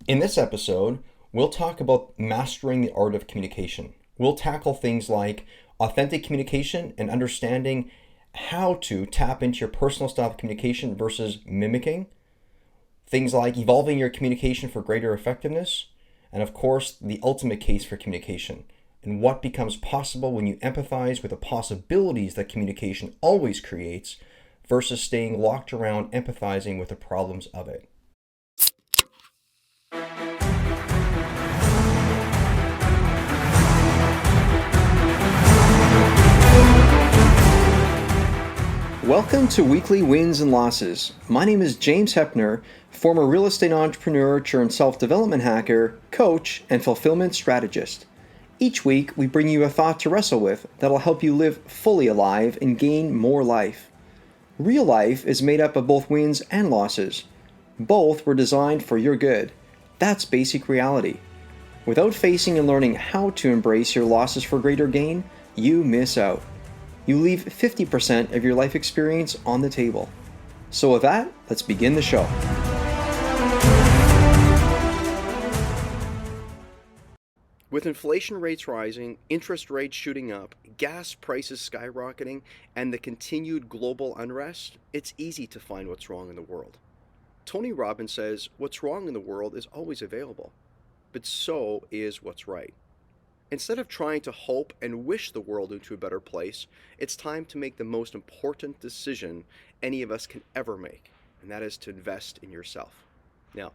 In this episode, we'll talk about mastering the art of communication. We'll tackle things like authentic communication and understanding how to tap into your personal style of communication versus mimicking, things like evolving your communication for greater effectiveness, and of course, the ultimate case for communication and what becomes possible when you empathize with the possibilities that communication always creates versus staying locked around empathizing with the problems of it. Welcome to Weekly Wins and Losses. My name is James Hepner, former real estate entrepreneur turned self-development hacker, coach, and fulfillment strategist. Each week, we bring you a thought to wrestle with that'll help you live fully alive and gain more life. Real life is made up of both wins and losses. Both were designed for your good. That's basic reality. Without facing and learning how to embrace your losses for greater gain, you miss out. You leave 50% of your life experience on the table. So with that, let's begin the show. With inflation rates rising, interest rates shooting up, gas prices skyrocketing, and the continued global unrest, it's easy to find what's wrong in the world. Tony Robbins says, what's wrong in the world is always available, but so is what's right. Instead of trying to hope and wish the world into a better place, it's time to make the most important decision any of us can ever make, and that is to invest in yourself. Now,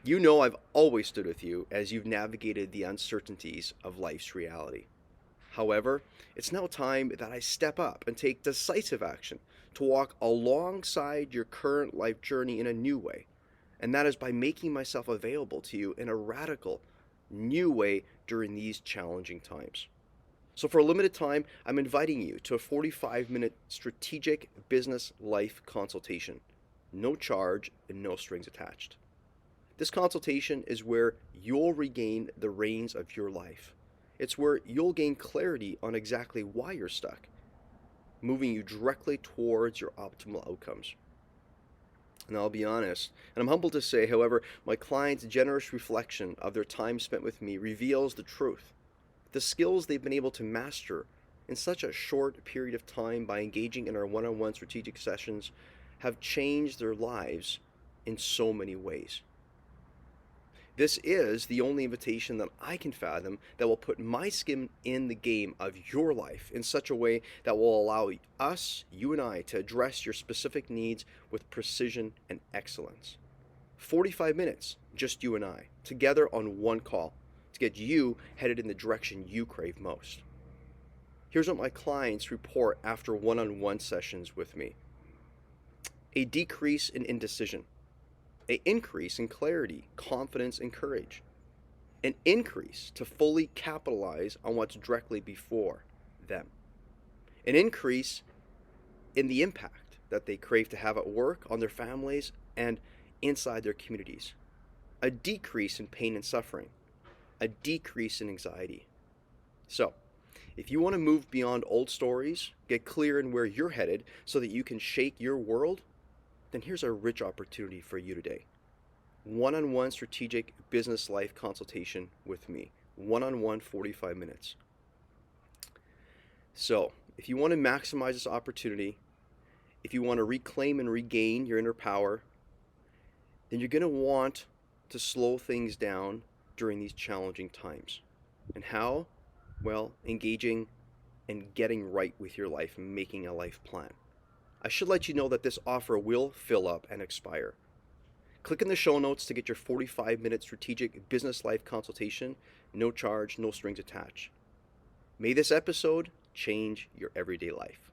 you know I've always stood with you as you've navigated the uncertainties of life's reality. However, it's now time that I step up and take decisive action to walk alongside your current life journey in a new way, and that is by making myself available to you in a radical, new way during these challenging times. So for a limited time, I'm inviting you to a 45-minute strategic business life consultation. No charge and no strings attached. This consultation is where you'll regain the reins of your life. It's where you'll gain clarity on exactly why you're stuck, moving you directly towards your optimal outcomes. And I'll be honest, and I'm humbled to say, however, my clients' generous reflection of their time spent with me reveals the truth. The skills they've been able to master in such a short period of time by engaging in our one-on-one strategic sessions have changed their lives in so many ways. This is the only invitation that I can fathom that will put my skin in the game of your life in such a way that will allow us, you and I, to address your specific needs with precision and excellence. 45 minutes, just you and I, together on one call to get you headed in the direction you crave most. Here's what my clients report after one-on-one sessions with me. A decrease in indecision. An increase in clarity, confidence, and courage. An increase to fully capitalize on what's directly before them. An increase in the impact that they crave to have at work, on their families, and inside their communities. A decrease in pain and suffering. A decrease in anxiety. So, if you want to move beyond old stories, get clear in where you're headed so that you can shake your world, then here's a rich opportunity for you today. One-on-one strategic business life consultation with me. One-on-one 45 minutes. So, if you want to maximize this opportunity, if you want to reclaim and regain your inner power, then you're going to want to slow things down during these challenging times. And how? Well, engaging and getting right with your life and making a life plan. I should let you know that this offer will fill up and expire. Click in the show notes to get your 45-minute strategic business life consultation. No charge, no strings attached. May this episode change your everyday life.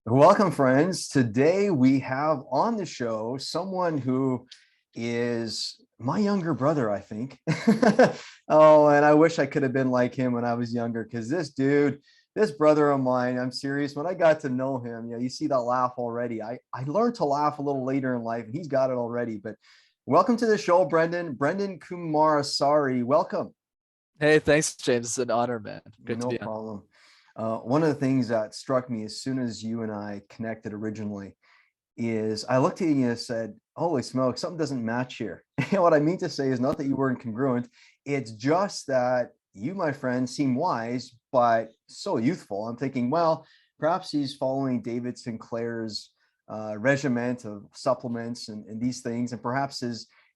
Welcome, friends. Today we have on the show someone who is my younger brother, I think. Oh, and I wish I could have been like him when I was younger, because this brother of mine, I'm serious, when I got to know him, you see that laugh already. I learned to laugh a little later in life, and he's got it already. But welcome to the show, Brenden Kumarasamy. Welcome. Hey, thanks, James. It's an honor, man. Great No to be on. problem. One of the things that struck me as soon as you and I connected originally is I looked at you and said, holy smoke, something doesn't match here. What I mean to say is not that you weren't congruent. It's just that you, my friend, seem wise, but so youthful. I'm thinking, well, perhaps he's following David Sinclair's regiment of supplements and these things, and perhaps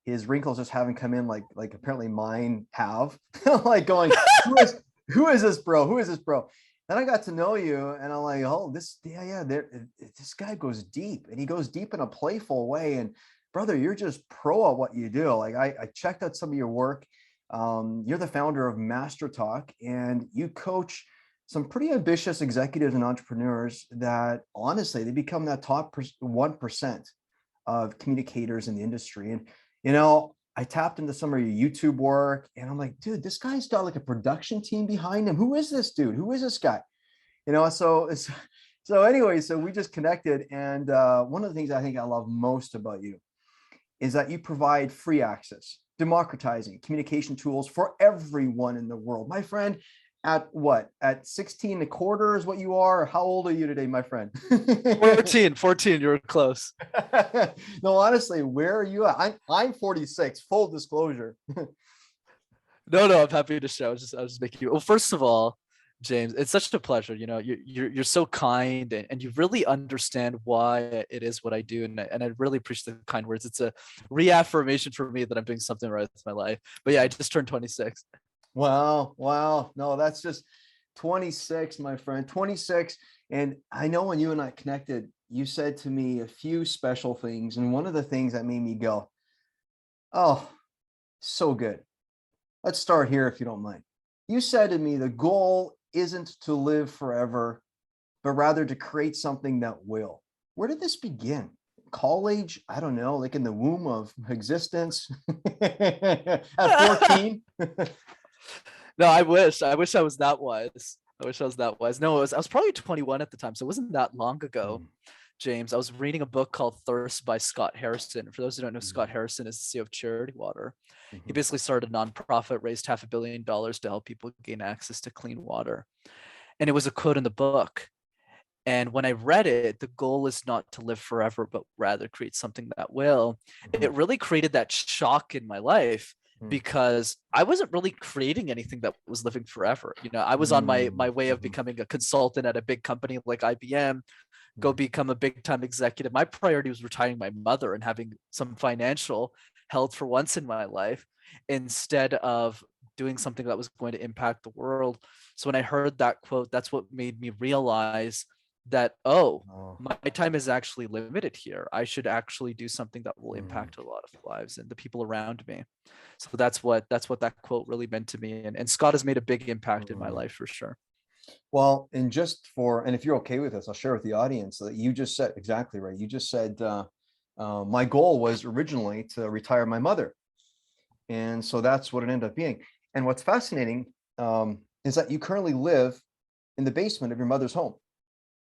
his wrinkles just haven't come in like apparently mine have. Like going, who is this bro? Who is this bro? Then I got to know you, and I'm like, oh, this guy goes deep, and he goes deep in a playful way. And brother, you're just pro at what you do. Like I checked out some of your work. You're the founder of MasterTalk, and you coach some pretty ambitious executives and entrepreneurs that honestly, they become that top 1% of communicators in the industry. And, I tapped into some of your YouTube work, and I'm like, dude, this guy's got like a production team behind him. Who is this dude? Who is this guy? So anyway, so we just connected. And one of the things I think I love most about you is that you provide free access, democratizing communication tools for everyone in the world. My friend, at what? At 16 and a quarter is what you are? How old are you today, my friend? 14, you're close. No, honestly, where are you at? I'm 46, full disclosure. No, I'm happy to share. I was just making you. Well, first of all, James, it's such a pleasure. You're so kind, and you really understand why it is what I do, and I really appreciate the kind words. It's a reaffirmation for me that I'm doing something right with my life. But yeah, I just turned 26. Wow. No, that's just 26, my friend, 26. And I know when you and I connected, you said to me a few special things. And one of the things that made me go, oh, so good. Let's start here, if you don't mind. You said to me, the goal isn't to live forever, but rather to create something that will. Where did this begin? College? I don't know, like in the womb of existence at 14? No, I wish I was that wise. No, I was probably 21 at the time, so it wasn't that long ago. James, I was reading a book called Thirst by Scott Harrison. For those who don't know, Scott Harrison is the CEO of Charity Water. He basically started a nonprofit, raised $500 million to help people gain access to clean water. And it was a quote in the book. And when I read it, the goal is not to live forever, but rather create something that will. It really created that shock in my life, because I wasn't really creating anything that was living forever. I was on my way of becoming a consultant at a big company like IBM, go become a big time executive. My priority was retiring my mother and having some financial health for once in my life, instead of doing something that was going to impact the world. So when I heard that quote, that's what made me realize that, my time is actually limited here. I should actually do something that will impact a lot of lives and the people around me. So that's what that quote really meant to me. And Scott has made a big impact in my life for sure. Well, and if you're okay with this, I'll share with the audience that you just said exactly right. You just said, my goal was originally to retire my mother. And so that's what it ended up being. And what's fascinating is that you currently live in the basement of your mother's home.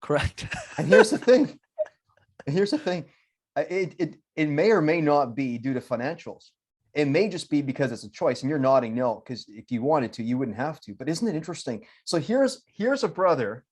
Correct. And here's the thing. It may or may not be due to financials. It may just be because it's a choice, and you're nodding no, because if you wanted to, you wouldn't have to. But isn't it interesting? So here's a brother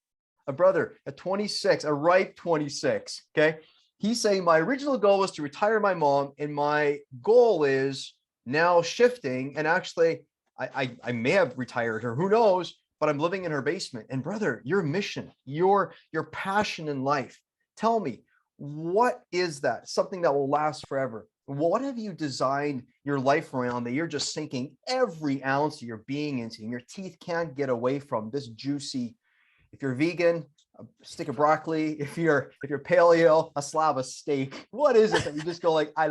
at 26, a ripe 26. Okay. He's saying my original goal was to retire my mom, and my goal is now shifting. And actually, I may have retired her, who knows, but I'm living in her basement. And brother, your mission, your passion in life, tell me, what is that? Something that will last forever. What have you designed your life around that you're just sinking every ounce of your being into, and your teeth can't get away from this juicy, if you're vegan, a stick of broccoli, if you're paleo, a slab of steak? What is it that you just go like, I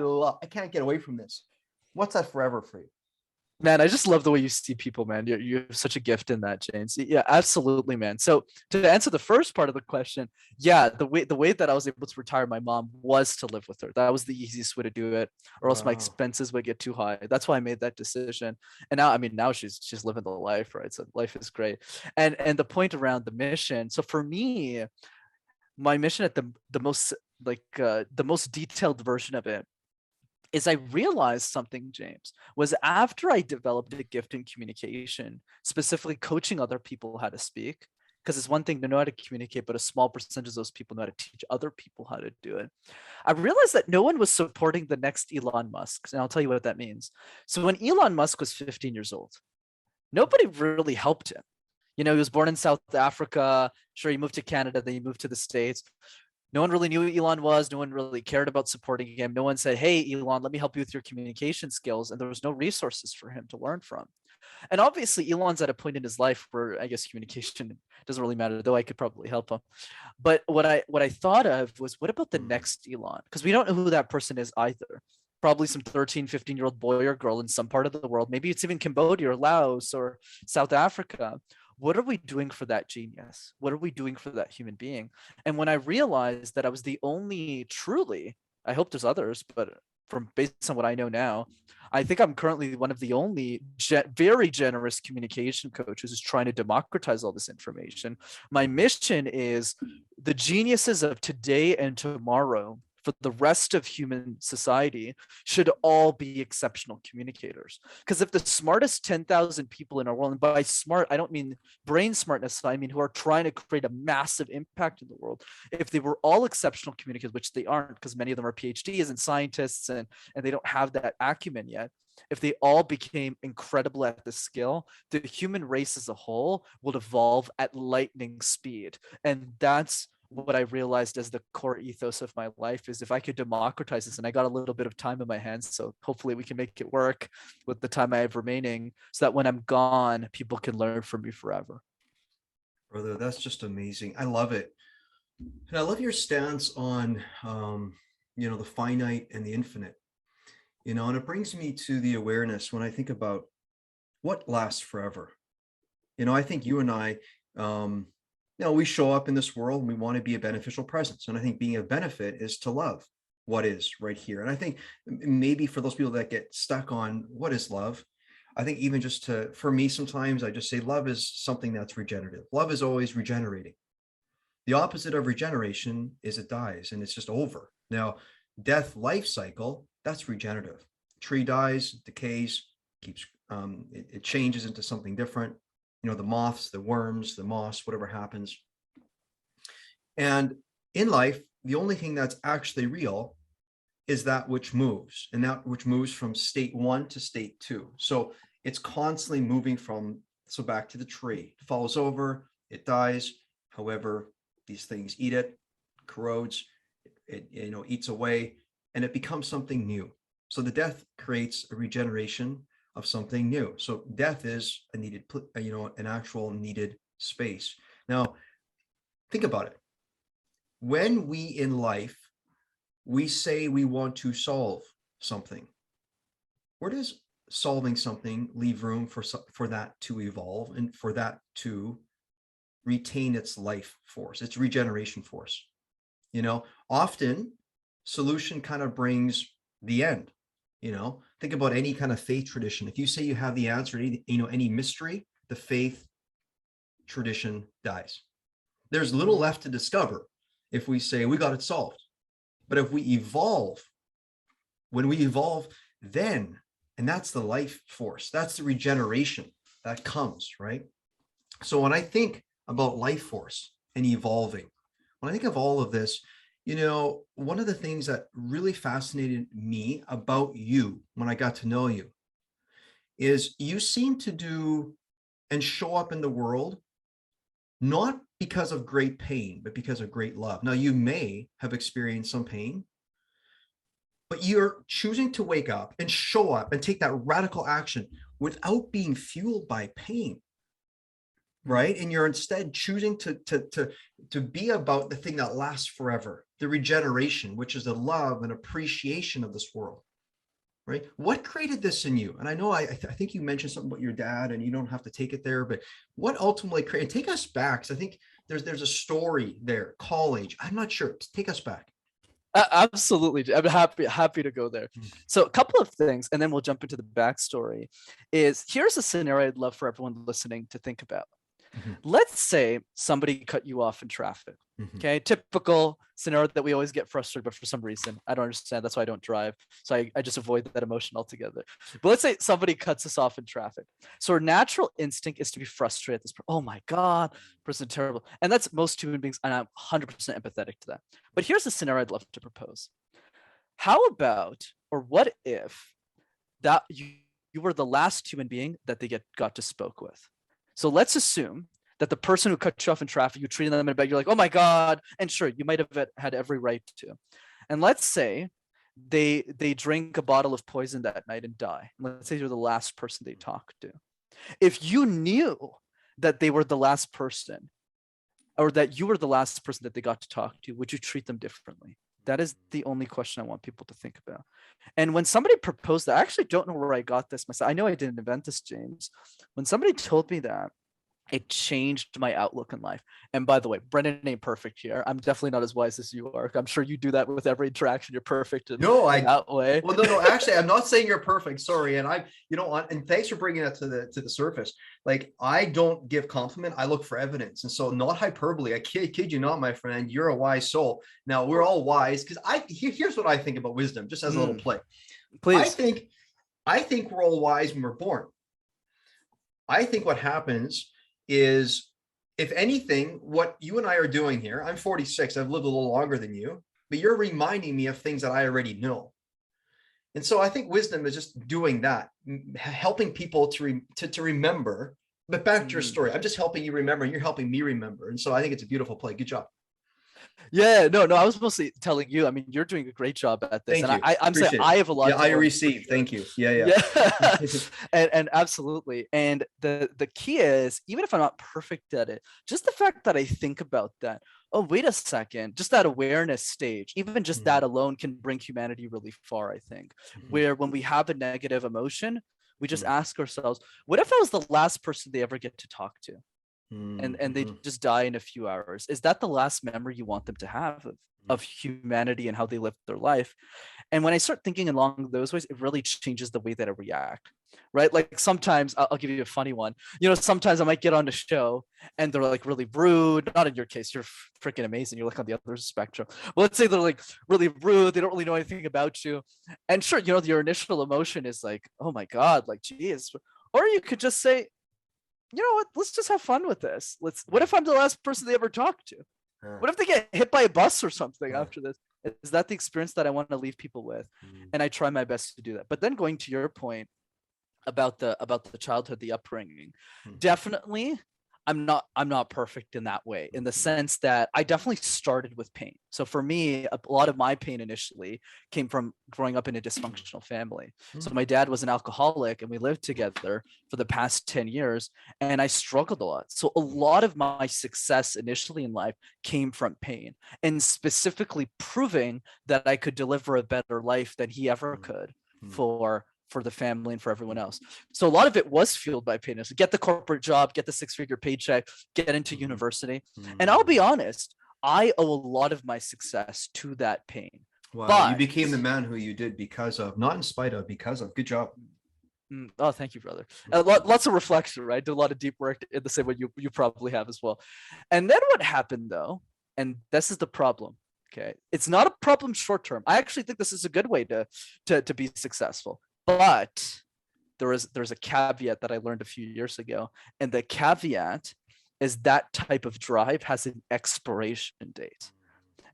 can't get away from this? What's that forever for you? Man, I just love the way you see people, man. You have such a gift in that, James. Yeah, absolutely, man. So to answer the first part of the question, yeah, the way that I was able to retire my mom was to live with her. That was the easiest way to do it, or else my expenses would get too high. That's why I made that decision. And now she's living the life, right? So life is great. And the point around the mission. So for me, my mission at the most the most detailed version of it is I realized something, James, was after I developed a gift in communication, specifically coaching other people how to speak, because it's one thing to know how to communicate, but a small percentage of those people know how to teach other people how to do it. I realized that no one was supporting the next Elon Musk, and I'll tell you what that means. So when Elon Musk was 15 years old, nobody really helped him. You know, he was born in South Africa. Sure, he moved to Canada, then he moved to the States. No one really knew who Elon was. No one really cared about supporting him. No one said, hey, Elon, let me help you with your communication skills. And there was no resources for him to learn from. And obviously, Elon's at a point in his life where I guess communication doesn't really matter, though I could probably help him. But what I thought of was, what about the next Elon? Because we don't know who that person is either. Probably some 13, 15-year-old boy or girl in some part of the world. Maybe it's even Cambodia or Laos or South Africa. What are we doing for that genius? What are we doing for that human being? And when I realized that I was the only truly, I hope there's others, but from based on what I know now, I think I'm currently one of the only very generous communication coaches who's trying to democratize all this information. My mission is the geniuses of today and tomorrow for the rest of human society should all be exceptional communicators. Because if the smartest 10,000 people in our world, and by smart, I don't mean brain smartness, I mean who are trying to create a massive impact in the world, if they were all exceptional communicators, which they aren't because many of them are PhDs and scientists and they don't have that acumen yet, if they all became incredible at the skill, the human race as a whole will evolve at lightning speed. And that's what I realized as the core ethos of my life is if I could democratize this, and I got a little bit of time in my hands, so hopefully we can make it work with the time I have remaining so that when I'm gone, people can learn from me forever. Brother, that's just amazing. I love it. And I love your stance on, the finite and the infinite, and it brings me to the awareness when I think about what lasts forever. I think you and I, we show up in this world and we want to be a beneficial presence. And I think being a benefit is to love what is right here. And I think maybe for those people that get stuck on what is love, I think even for me, sometimes I just say love is something that's regenerative. Love is always regenerating. The opposite of regeneration is it dies and it's just over. Now, death life cycle, that's regenerative. Tree dies, decays, it changes into something different. The moths, the worms, the moss, whatever happens. And in life, the only thing that's actually real is that which moves, and that which moves from state 1 to state 2. So it's constantly moving back to the tree. It falls over, it dies. However, these things eat it, corrodes, it eats away, and it becomes something new. So the death creates a regeneration of something new. So death is a needed, an actual needed space. Now, think about it. When we in life, we say we want to solve something, where does solving something leave room for that to evolve and for that to retain its life force, its regeneration force? Often solution kind of brings the end. Think about any kind of faith tradition. If you say you have the answer, any mystery, the faith tradition dies. There's little left to discover if we say we got it solved. But if we evolve, when we evolve, then, and that's the life force, that's the regeneration that comes, right? So when I think about life force and evolving, when I think of all of this, one of the things that really fascinated me about you when I got to know you is you seem to do and show up in the world not because of great pain, but because of great love. Now, you may have experienced some pain, but you're choosing to wake up and show up and take that radical action without being fueled by pain. Right. And you're instead choosing to be about the thing that lasts forever, the regeneration, which is the love and appreciation of this world. Right. What created this in you? And I know I think you mentioned something about your dad, and you don't have to take it there, but what ultimately created? Take us back. So I think there's a story there. College. I'm not sure. Take us back. Absolutely. I'm happy to go there. So a couple of things, and then we'll jump into the backstory. Here's a scenario I'd love for everyone listening to think about. Let's say somebody cut you off in traffic. Okay, typical scenario that we always get frustrated, but for some reason I don't understand. That's why I don't drive. So I just avoid that emotion altogether. But let's say somebody cuts us off in traffic. So our natural instinct is to be frustrated. Oh my God, person terrible. And that's most human beings, and I'm 100% empathetic to that. But here's a scenario I'd love to propose. How about, or what if that you were the last human being that they got to spoke with? So let's assume that the person who cut you off in traffic, you treated them in a bed, you're like, oh my God. And sure, you might have had every right to. And let's say they drink a bottle of poison that night and die. Let's say you're the last person they talked to. If you knew that they were the last person, or that you were the last person that they got to talk to, would you treat them differently? That is the only question I want people to think about. And when somebody proposed that, I actually don't know where I got this myself. I know I didn't invent this, James. When somebody told me that, it changed my outlook in life. And by the way, Brenden ain't perfect here. I'm definitely not as wise as you are. I'm sure you do that with every interaction. You're perfect in that way. Well, no, actually, I'm not saying you're perfect. Sorry. And and thanks for bringing that to the surface. Like, I don't give compliment. I look for evidence. And so not hyperbole. I kid you not, my friend, you're a wise soul. Now we're all wise, because here's what I think about wisdom, just as a little play. Please. I think we're all wise when we're born. I think what happens is, if anything, what you and I are doing here, I'm 46, I've lived a little longer than you, but you're reminding me of things that I already know. And so I think wisdom is just doing that, helping people to remember. But back to your story, I'm just helping you remember, and you're helping me remember. And so I think it's a beautiful play. Good job. Yeah, no, I was mostly telling you. I mean, you're doing a great job at this. Thank you. I'm saying I have a lot. Yeah, I receive. Thank you. Yeah. and absolutely. And the key is, even if I'm not perfect at it, just the fact that I think about that. Oh, wait a second. Just that awareness stage, even just that alone can bring humanity really far, I think. Where when we have a negative emotion, we just ask ourselves, what if I was the last person they ever get to talk to? And they just die in a few hours. Is that the last memory you want them to have of humanity and how they lived their life? And when I start thinking along those ways, it really changes the way that I react, right? Like sometimes I'll give you a funny one. Sometimes I might get on the show and they're like really rude. Not in your case, you're freaking amazing. You're like on the other spectrum. Well, let's say they're like really rude. They don't really know anything about you. And sure, your initial emotion is like, oh my God, like, geez. Or you could just say, you know what, let's just have fun with this. What if I'm the last person they ever talk to? What if they get hit by a bus or something after this? Is that the experience that I want to leave people with? And I try my best to do that. But then going to your point about the childhood, the upbringing, definitely I'm not perfect in that way, in the sense that I definitely started with pain. So for me, a lot of my pain initially came from growing up in a dysfunctional family. So my dad was an alcoholic and we lived together for the past 10 years and I struggled a lot. So a lot of my success initially in life came from pain, and specifically proving that I could deliver a better life than he ever could for the family and for everyone else. So a lot of it was fueled by pain. So get the corporate job, get the 6-figure paycheck, get into university. And I'll be honest, I owe a lot of my success to that pain. Wow, but you became the man who you did because of, not in spite of, because of. Good job. Oh, thank you, brother. Lots of reflection, right? Did a lot of deep work in the same way you probably have as well. And then what happened though, and this is the problem. Okay, it's not a problem short term. I actually think this is a good way to be successful. But there's a caveat that I learned a few years ago. And the caveat is that type of drive has an expiration date.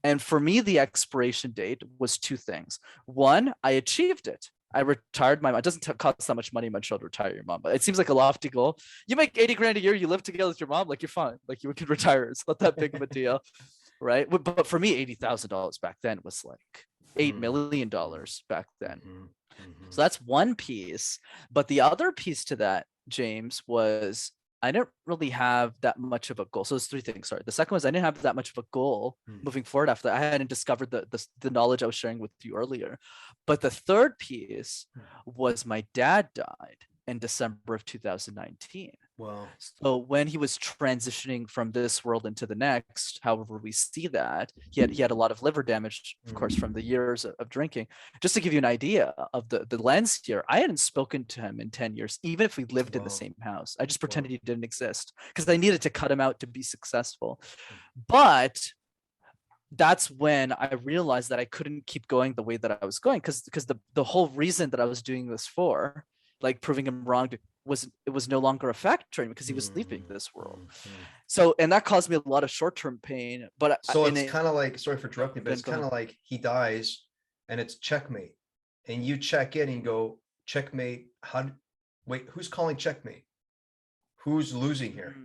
And for me, the expiration date was two things. One, I achieved it. I retired my mom. It doesn't cost that much money in Montreal to retire your mom, but it seems like a lofty goal. You make 80 grand a year, you live together with your mom, like you're fine. Like you can retire. It's not that big of a deal, right? But for me, $80,000 back then was like $8 million back then. So that's one piece. But the other piece to that, James, was I didn't really have that much of a goal. So there's three things. Sorry. The second was I didn't have that much of a goal moving forward after that. I hadn't discovered the knowledge I was sharing with you earlier. But the third piece was my dad died in December of 2019. Wow. So when he was transitioning from this world into the next, however we see that, he had a lot of liver damage, of course, from the years of drinking. Just to give you an idea of the lens here, I hadn't spoken to him in 10 years, even if we lived in the Wow. same house. I just Wow. pretended he didn't exist because I needed to cut him out to be successful. But that's when I realized that I couldn't keep going the way that I was going, because the whole reason that I was doing this for, like proving him wrong, it was no longer a factor because he was leaving this world. So, and that caused me a lot of short-term pain. But So it's kind of like, sorry for interrupting, but it's Go kind of ahead. like he dies and it's checkmate, and you check in and go, checkmate. Wait, who's calling checkmate? Who's losing here?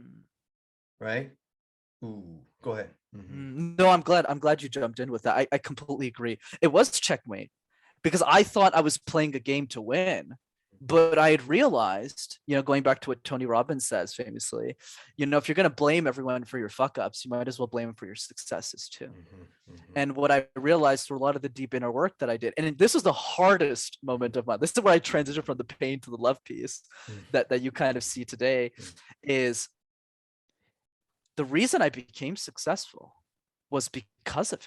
Right? Ooh, go ahead. No, I'm glad you jumped in with that. I completely agree. It was checkmate because I thought I was playing a game to win. But I had realized, going back to what Tony Robbins says famously, if you're going to blame everyone for your fuck ups, you might as well blame them for your successes too. And what I realized through a lot of the deep inner work that I did, and this was the hardest moment of this is where I transitioned from the pain to the love piece that you kind of see today, is the reason I became successful was because of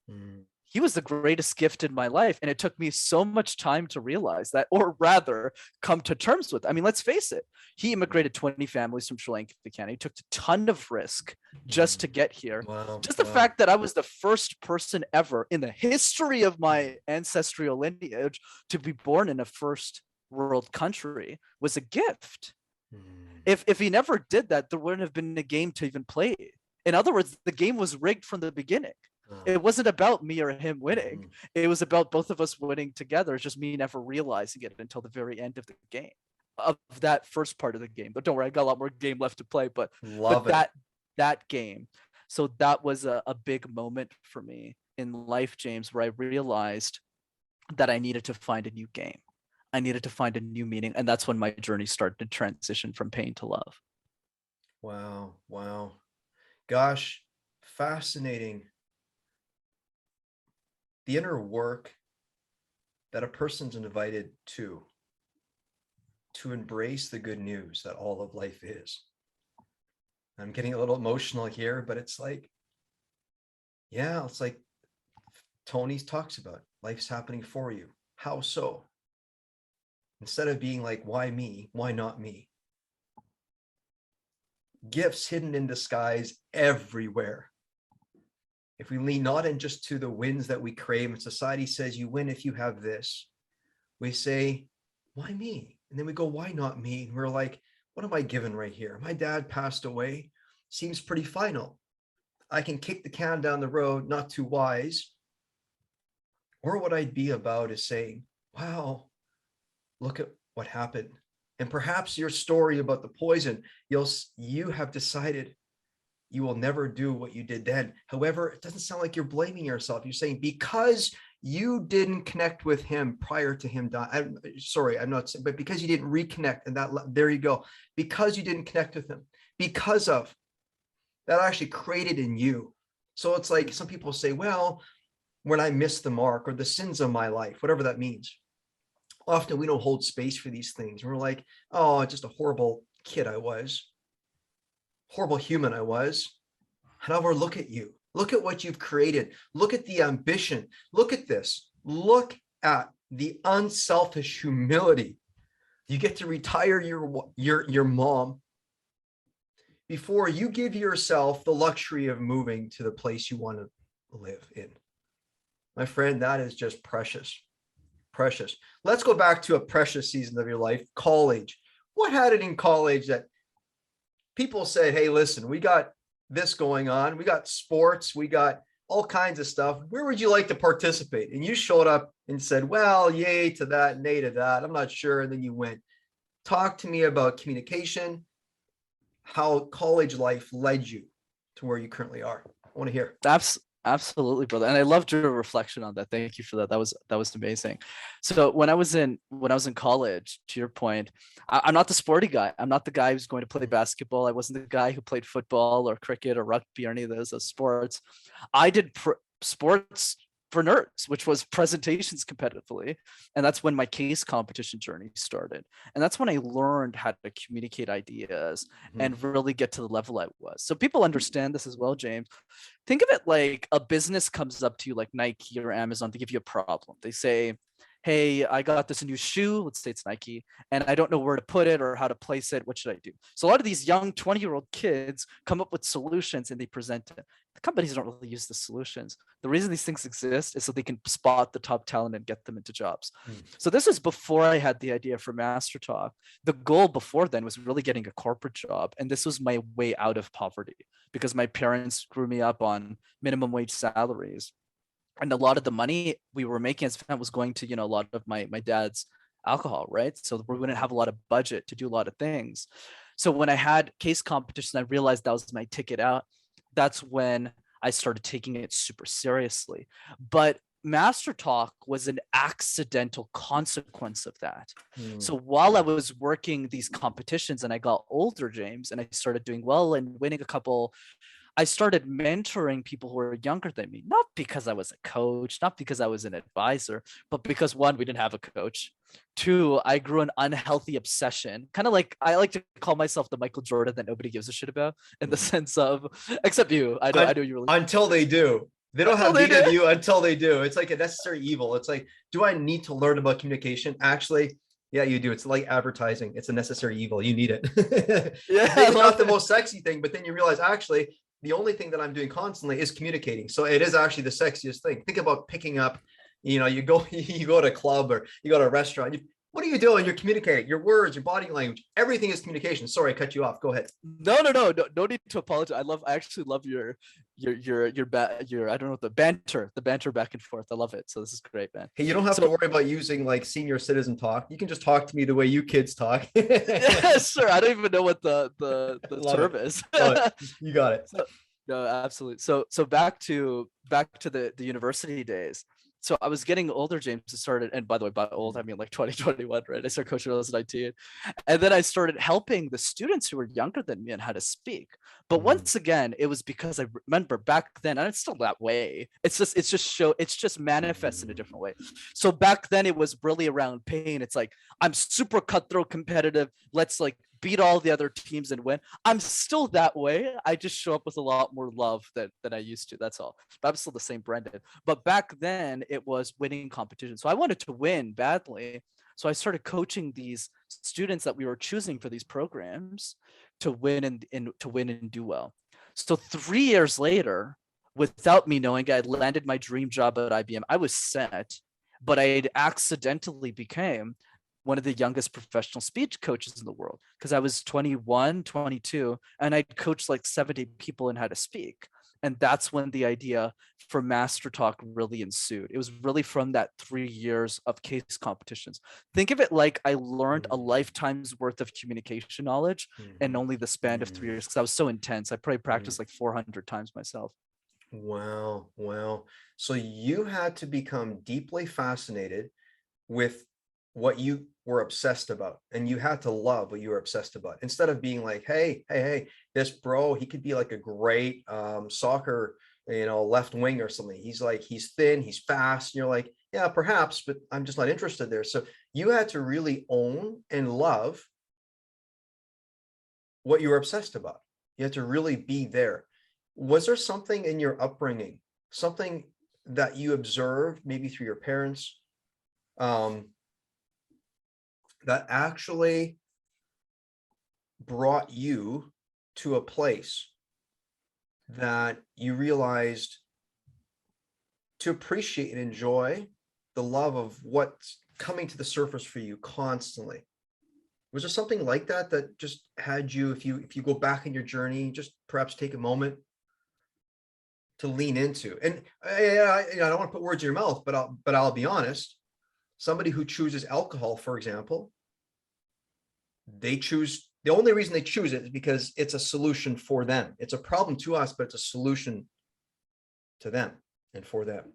him. He was the greatest gift in my life. And it took me so much time to realize that, or rather come to terms with it. I mean, let's face it. He immigrated 20 families from Sri Lanka to Canada. He took a ton of risk just to get here. Wow. Just the fact that I was the first person ever in the history of my ancestral lineage to be born in a first world country was a gift. If he never did that, there wouldn't have been a game to even play. In other words, the game was rigged from the beginning. It wasn't about me or him winning. It was about both of us winning together. It's just me never realizing it until the very end of the game, of that first part of the game. But don't worry, I got a lot more game left to play. But that game. So that was a big moment for me in life, James, where I realized that I needed to find a new game. I needed to find a new meaning. And that's when my journey started to transition from pain to love. Wow. Wow. Gosh, fascinating. The inner work that a person's invited to embrace the good news that all of life is. I'm getting a little emotional here, but it's like, yeah, it's like Tony talks about, life's happening for you. How so? Instead of being like, why me? Why not me? Gifts hidden in disguise everywhere. If we lean not in just to the wins that we crave, and society says you win if you have this, we say, why me? And then we go, why not me? And we're like, what am I given right here? My dad passed away. Seems pretty final. I can kick the can down the road, not too wise. Or what I'd be about is saying, wow, look at what happened. And perhaps your story about the poison, you have decided you will never do what you did then. However, it doesn't sound like you're blaming yourself. You're saying because you didn't connect with him prior to him dying. I'm not saying, but because you didn't reconnect, and there you go. Because you didn't connect with him, because of that actually created in you. So it's like some people say, well, when I missed the mark or the sins of my life, whatever that means. Often we don't hold space for these things. We're like, oh, just a horrible kid I was. Horrible human I was. However, look at you. Look at what you've created. Look at the ambition. Look at this. Look at the unselfish humility. You get to retire your mom before you give yourself the luxury of moving to the place you want to live in. My friend, that is just precious. Precious. Let's go back to a precious season of your life, college. What had it in college that people said, hey, listen, we got this going on. We got sports. We got all kinds of stuff. Where would you like to participate? And you showed up and said, well, yay to that, nay to that. I'm not sure. And then you went. Talk to me about communication, how college life led you to where you currently are. I want to hear. Absolutely, brother. And I loved your reflection on that. Thank you for that. That was amazing. So when I was in college, to your point, I'm not the sporty guy. I'm not the guy who's going to play basketball. I wasn't the guy who played football or cricket or rugby or any of those sports. I did sports for nerds, which was presentations competitively. And that's when my case competition journey started. And that's when I learned how to communicate ideas and really get to the level I was. So people understand this as well, James. Think of it like a business comes up to you like Nike or Amazon to give you a problem. They say, hey, I got this new shoe, let's say it's Nike, and I don't know where to put it or how to place it. What should I do? So a lot of these young 20-year-old kids come up with solutions and they present it. The companies don't really use the solutions. The reason these things exist is so they can spot the top talent and get them into jobs. So this is before I had the idea for MasterTalk. The goal before then was really getting a corporate job. And this was my way out of poverty because my parents grew me up on minimum wage salaries. And a lot of the money we were making as a family was going to, a lot of my dad's alcohol, right? So we wouldn't have a lot of budget to do a lot of things. So when I had case competition, I realized that was my ticket out. That's when I started taking it super seriously. But MasterTalk was an accidental consequence of that. So while I was working these competitions and I got older, James, and I started doing well and winning a couple, I started mentoring people who were younger than me, not because I was a coach, not because I was an advisor, but because one, we didn't have a coach. Two, I grew an unhealthy obsession, kind of like I like to call myself the Michael Jordan that nobody gives a shit about, in the sense of, except you. I know you really. Until they do. They don't have need of you until they do. It's like a necessary evil. It's like, do I need to learn about communication? Actually, yeah, you do. It's like advertising. It's a necessary evil. You need it. Yeah, Maybe not the most sexy thing, but then you realize actually the only thing that I'm doing constantly is communicating. So it is actually the sexiest thing. Think about picking up, you go to a club or you go to a restaurant. What are you doing? You're communicating. Your words, your body language, everything is communication. Sorry, I cut you off. Go ahead. No need to apologize. I actually love your I don't know, the banter back and forth. I love it. So this is great, man. Hey, you don't have to worry about using like senior citizen talk. You can just talk to me the way you kids talk. Yeah, sure. I don't even know what the term is. You got it. No, absolutely. So back to the university days. So I was getting older, James. Started, and by the way, by old, I mean like 2021, right? I started coaching when I was 19. And then I started helping the students who were younger than me on how to speak. But once again, it was because I remember back then, and it's still that way. It's just manifests in a different way. So back then it was really around pain. It's like, I'm super cutthroat competitive. Let's like beat all the other teams and win. I'm still that way. I just show up with a lot more love than I used to. That's all. But I'm still the same Brenden. But back then it was winning competition. So I wanted to win badly. So I started coaching these students that we were choosing for these programs to win and do well. So 3 years later, without me knowing, I landed my dream job at IBM. I was set, but I had accidentally became one of the youngest professional speech coaches in the world because I was 21, 22, and I coached like 70 people in how to speak. And that's when the idea for MasterTalk really ensued. It was really from that 3 years of case competitions. Think of it like I learned a lifetime's worth of communication knowledge in only the span of 3 years because I was so intense. I probably practiced like 400 times myself. Wow. So you had to become deeply fascinated with what you were obsessed about, and you had to love what you were obsessed about instead of being like, hey, this bro, he could be like a great soccer, left wing or something. He's thin, he's fast. And you're like, yeah, perhaps, but I'm just not interested there. So you had to really own and love what you were obsessed about. You had to really be there. Was there something in your upbringing, something that you observed maybe through your parents, that actually brought you to a place that you realized to appreciate and enjoy the love of what's coming to the surface for you constantly? Was there something like that just had you, if you go back in your journey, just perhaps take a moment to lean into? And I don't want to put words in your mouth, but I'll be honest. Somebody who chooses alcohol, for example, the only reason they choose it is because it's a solution for them. It's a problem to us, but it's a solution to them and for them.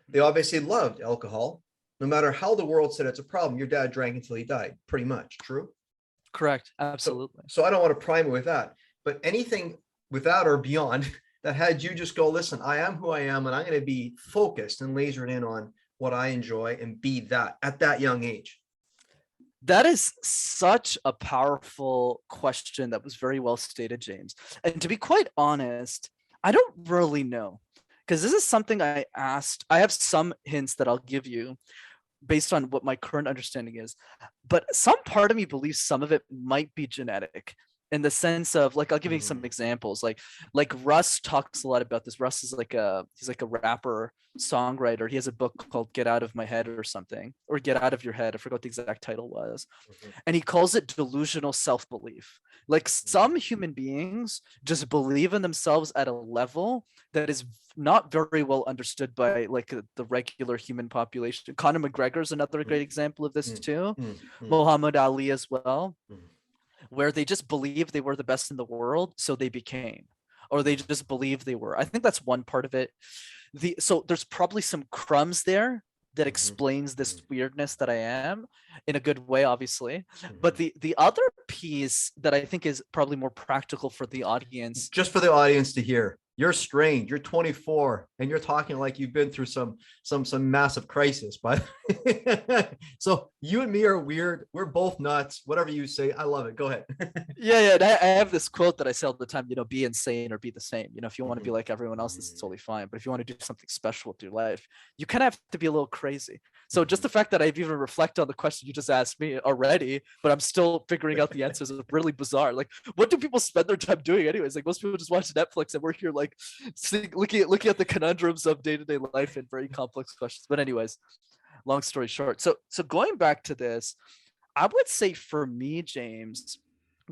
They obviously loved alcohol. No matter how the world said it's a problem, your dad drank until he died. Pretty much true. Correct. Absolutely. So I don't want to prime it with that, but anything with that or beyond, that had you just go, listen, I am who I am, and I'm going to be focused and lasered in on what I enjoy and be that at that young age? That is such a powerful question that was very well stated, James. And to be quite honest, I don't really know, because this is something I asked. I have some hints that I'll give you based on what my current understanding is, but some part of me believes some of it might be genetic, in the sense of, like, I'll give you some examples. Like Russ talks a lot about this. Russ is he's like a rapper songwriter. He has a book called Get Out of My Head or something, or Get Out of Your Head. I forgot what the exact title was. And he calls it delusional self-belief. Like, some human beings just believe in themselves at a level that is not very well understood by like the regular human population. Conor McGregor is another great example of this too. Muhammad Ali as well, where they just believed they were the best in the world, so they became, or they just believed they were. I think that's one part of it. So there's probably some crumbs there that explains this weirdness that I am, in a good way, obviously. But the other piece that I think is probably more practical for the audience, just for the audience to hear, you're strange. You're 24 and you're talking like you've been through some massive crisis. But so you and me are weird. We're both nuts. Whatever you say, I love it. Go ahead. yeah. I have this quote that I say all the time. Be insane or be the same. If you want to be like everyone else, this is totally fine. But if you want to do something special with your life, you kind of have to be a little crazy. So just the fact that I've even reflected on the question you just asked me already, but I'm still figuring out the answers, is really bizarre. Like, what do people spend their time doing anyways? Like, most people just watch Netflix, and we're here like looking at the conundrums of day-to-day life and very complex questions. But anyways, long story short, so going back to this, I would say for me, James,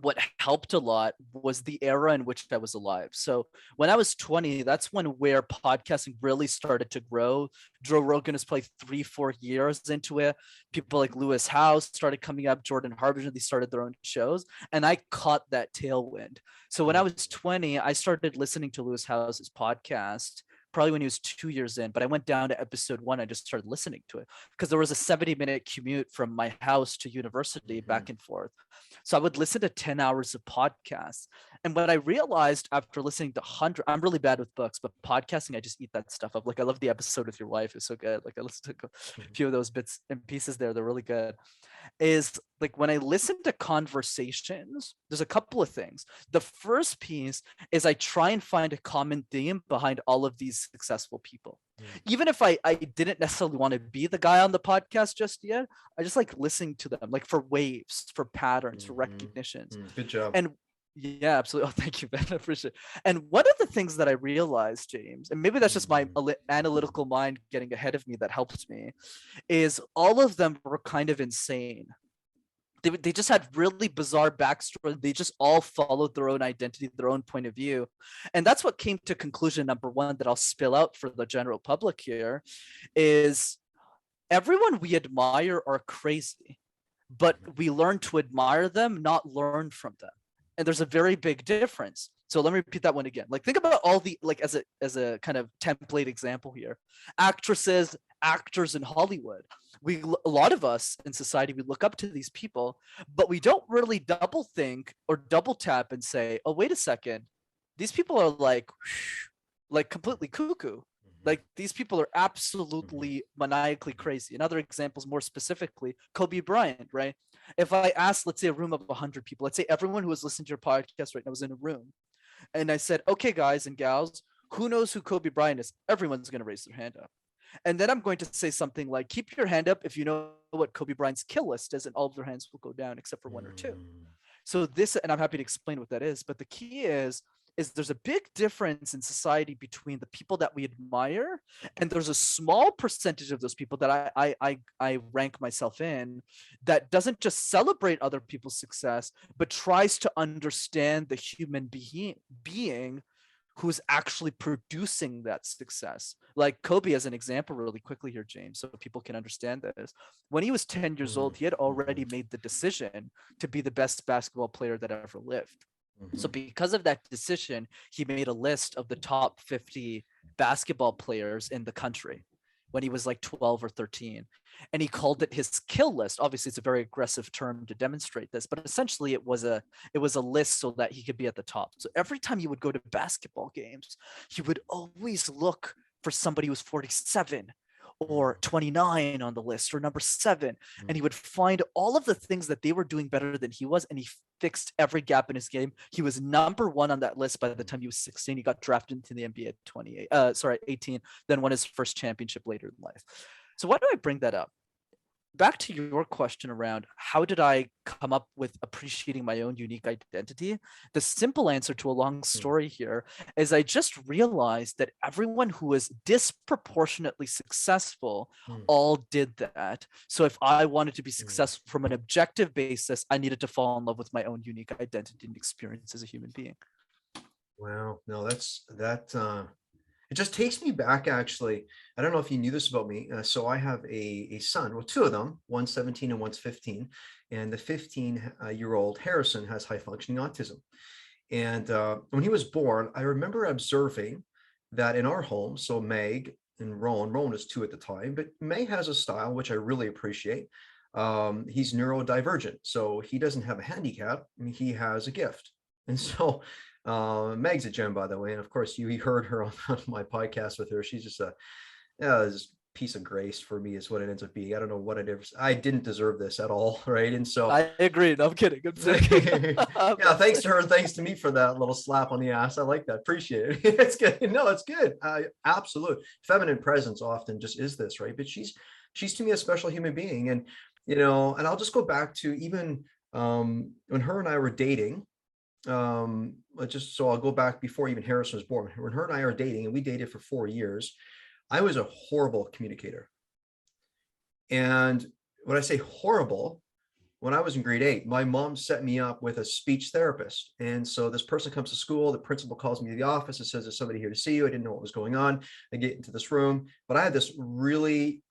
what helped a lot was the era in which I was alive. So when I was 20, that's where podcasting really started to grow. Joe Rogan is probably 3-4 years into it. People like Lewis House started coming up, Jordan Harbinger, they started their own shows, and I caught that tailwind. So when I was 20, I started listening to Lewis House's podcast, probably when he was 2 years in, but I went down to episode 1. I just started listening to it because there was a 70-minute commute from my house to university back and forth. So I would listen to 10 hours of podcasts. And what I realized after listening to I'm really bad with books, but podcasting, I just eat that stuff up. Like, I love the episode with your wife. It's so good. Like, I listened to a few of those bits and pieces there. They're really good. Is like, when I listen to conversations, there's a couple of things. The first piece is I try and find a common theme behind all of these successful people. Even if I didn't necessarily want to be the guy on the podcast just yet, I just like listening to them, like for waves, for patterns, for recognitions. Good job. And yeah, absolutely. Oh, thank you, Ben. I appreciate it. And one of the things that I realized, James, and maybe that's just my analytical mind getting ahead of me that helps me, is all of them were kind of insane. They just had really bizarre backstory. They just all followed their own identity, their own point of view. And that's what came to conclusion number 1 that I'll spill out for the general public here, is everyone we admire are crazy, but we learn to admire them, not learn from them. And there's a very big difference. So let me repeat that one again. Like, think about all the, like, as a kind of template example here, actresses, actors in Hollywood. A lot of us in society, we look up to these people, but we don't really double think or double tap and say, oh, wait a second, these people are like completely cuckoo. Like, these people are absolutely maniacally crazy. In other examples, more specifically, Kobe Bryant, right? If I asked, let's say, a room of 100 people, let's say everyone who was listening to your podcast right now was in a room, and I said, okay, guys and gals, who knows who Kobe Bryant is? Everyone's going to raise their hand up. And then I'm going to say something like, keep your hand up if you know what Kobe Bryant's kill list is, and all of their hands will go down except for 1 or 2. So this, and I'm happy to explain what that is, but the key is there's a big difference in society between the people that we admire, and there's a small percentage of those people that I rank myself in, that doesn't just celebrate other people's success, but tries to understand the human being who's actually producing that success. Like Kobe as an example really quickly here, James, so people can understand this. When he was 10 years old, he had already made the decision to be the best basketball player that ever lived. So because of that decision, he made a list of the top 50 basketball players in the country. when he was like 12 or 13. And he called it his kill list. Obviously, it's a very aggressive term to demonstrate this, but essentially it was a list so that he could be at the top. So every time he would go to basketball games, he would always look for somebody who was 47 or 29 on the list or number 7, and he would find all of the things that they were doing better than he was, and he fixed every gap in his game. He was number 1 on that list by the time he was 16. He got drafted into the NBA at 18, then won his first championship later in life. So why do I bring that up? Back to your question around how did I come up with appreciating my own unique identity? The simple answer to a long story here is I just realized that everyone who was disproportionately successful all did that. So if I wanted to be successful from an objective basis, I needed to fall in love with my own unique identity and experience as a human being. Wow. No, it just takes me back, actually. I don't know if you knew this about me. So I have a son, well, 2 of them, one's 17 and one's 15. And the 15-year-old Harrison has high functioning autism. And when he was born, I remember observing that in our home, so Meg and Rowan was 2 at the time, but Meg has a style, which I really appreciate. He's neurodivergent, so he doesn't have a handicap, he has a gift. And so Meg's a gem, by the way, and of course you heard her on my podcast with her. She's just this piece of grace for me is what it ends up being. I don't know what I didn't deserve this at all, right? And so I agree. No, I'm kidding. yeah, thanks to her, thanks to me for that little slap on the ass. I like that. Appreciate it. It's good. No, it's good. Absolute feminine presence often just is this, right? But she's to me a special human being, and and I'll just go back to even when her and I were dating. So I'll go back before even Harrison was born. When her and I are dating, and we dated for 4 years, I was a horrible communicator. And when I say horrible, when I was in grade 8, my mom set me up with a speech therapist. And so this person comes to school, the principal calls me to the office and says, there's somebody here to see you. I didn't know what was going on. I get into this room, but I had this really,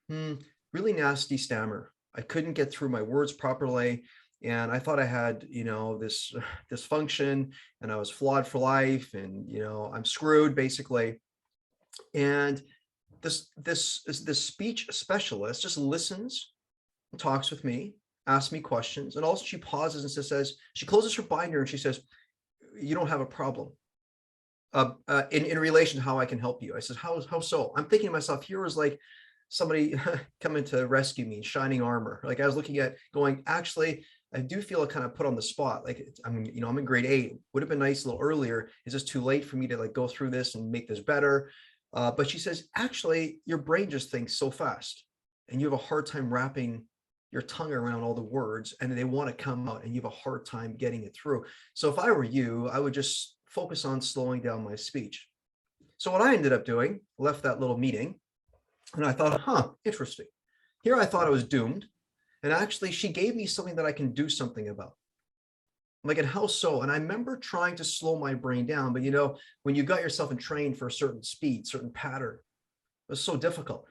really nasty stammer. I couldn't get through my words properly. And I thought I had, this dysfunction, and I was flawed for life, and, I'm screwed basically. And this speech specialist just listens, talks with me, asks me questions, and also she pauses and says, she closes her binder and she says, you don't have a problem in relation to how I can help you. I said, how so? I'm thinking to myself, here was like somebody coming to rescue me in shining armor. Like I was looking at going, actually, I do feel kind of put on the spot. Like, I'm in grade 8. Would have been nice a little earlier. Is this too late for me to like go through this and make this better? But she says, actually, your brain just thinks so fast, and you have a hard time wrapping your tongue around all the words, and they want to come out, and you have a hard time getting it through. So if I were you, I would just focus on slowing down my speech. So what I ended up doing, left that little meeting, and I thought, interesting. Here I thought I was doomed. And actually, she gave me something that I can do something about. I'm like, and how so? And I remember trying to slow my brain down, but when you got yourself in trained for a certain speed, certain pattern, it was so difficult.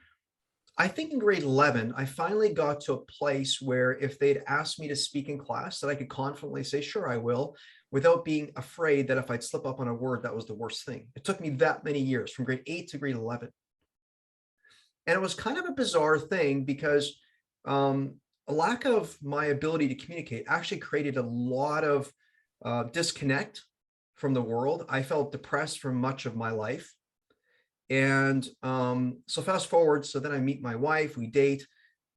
I think in grade 11, I finally got to a place where if they'd asked me to speak in class, that I could confidently say, sure, I will, without being afraid that if I'd slip up on a word, that was the worst thing. It took me that many years, from grade 8 to grade 11. And it was kind of a bizarre thing because a lack of my ability to communicate actually created a lot of disconnect from the world. I felt depressed for much of my life. And so fast forward, so then I meet my wife, we date.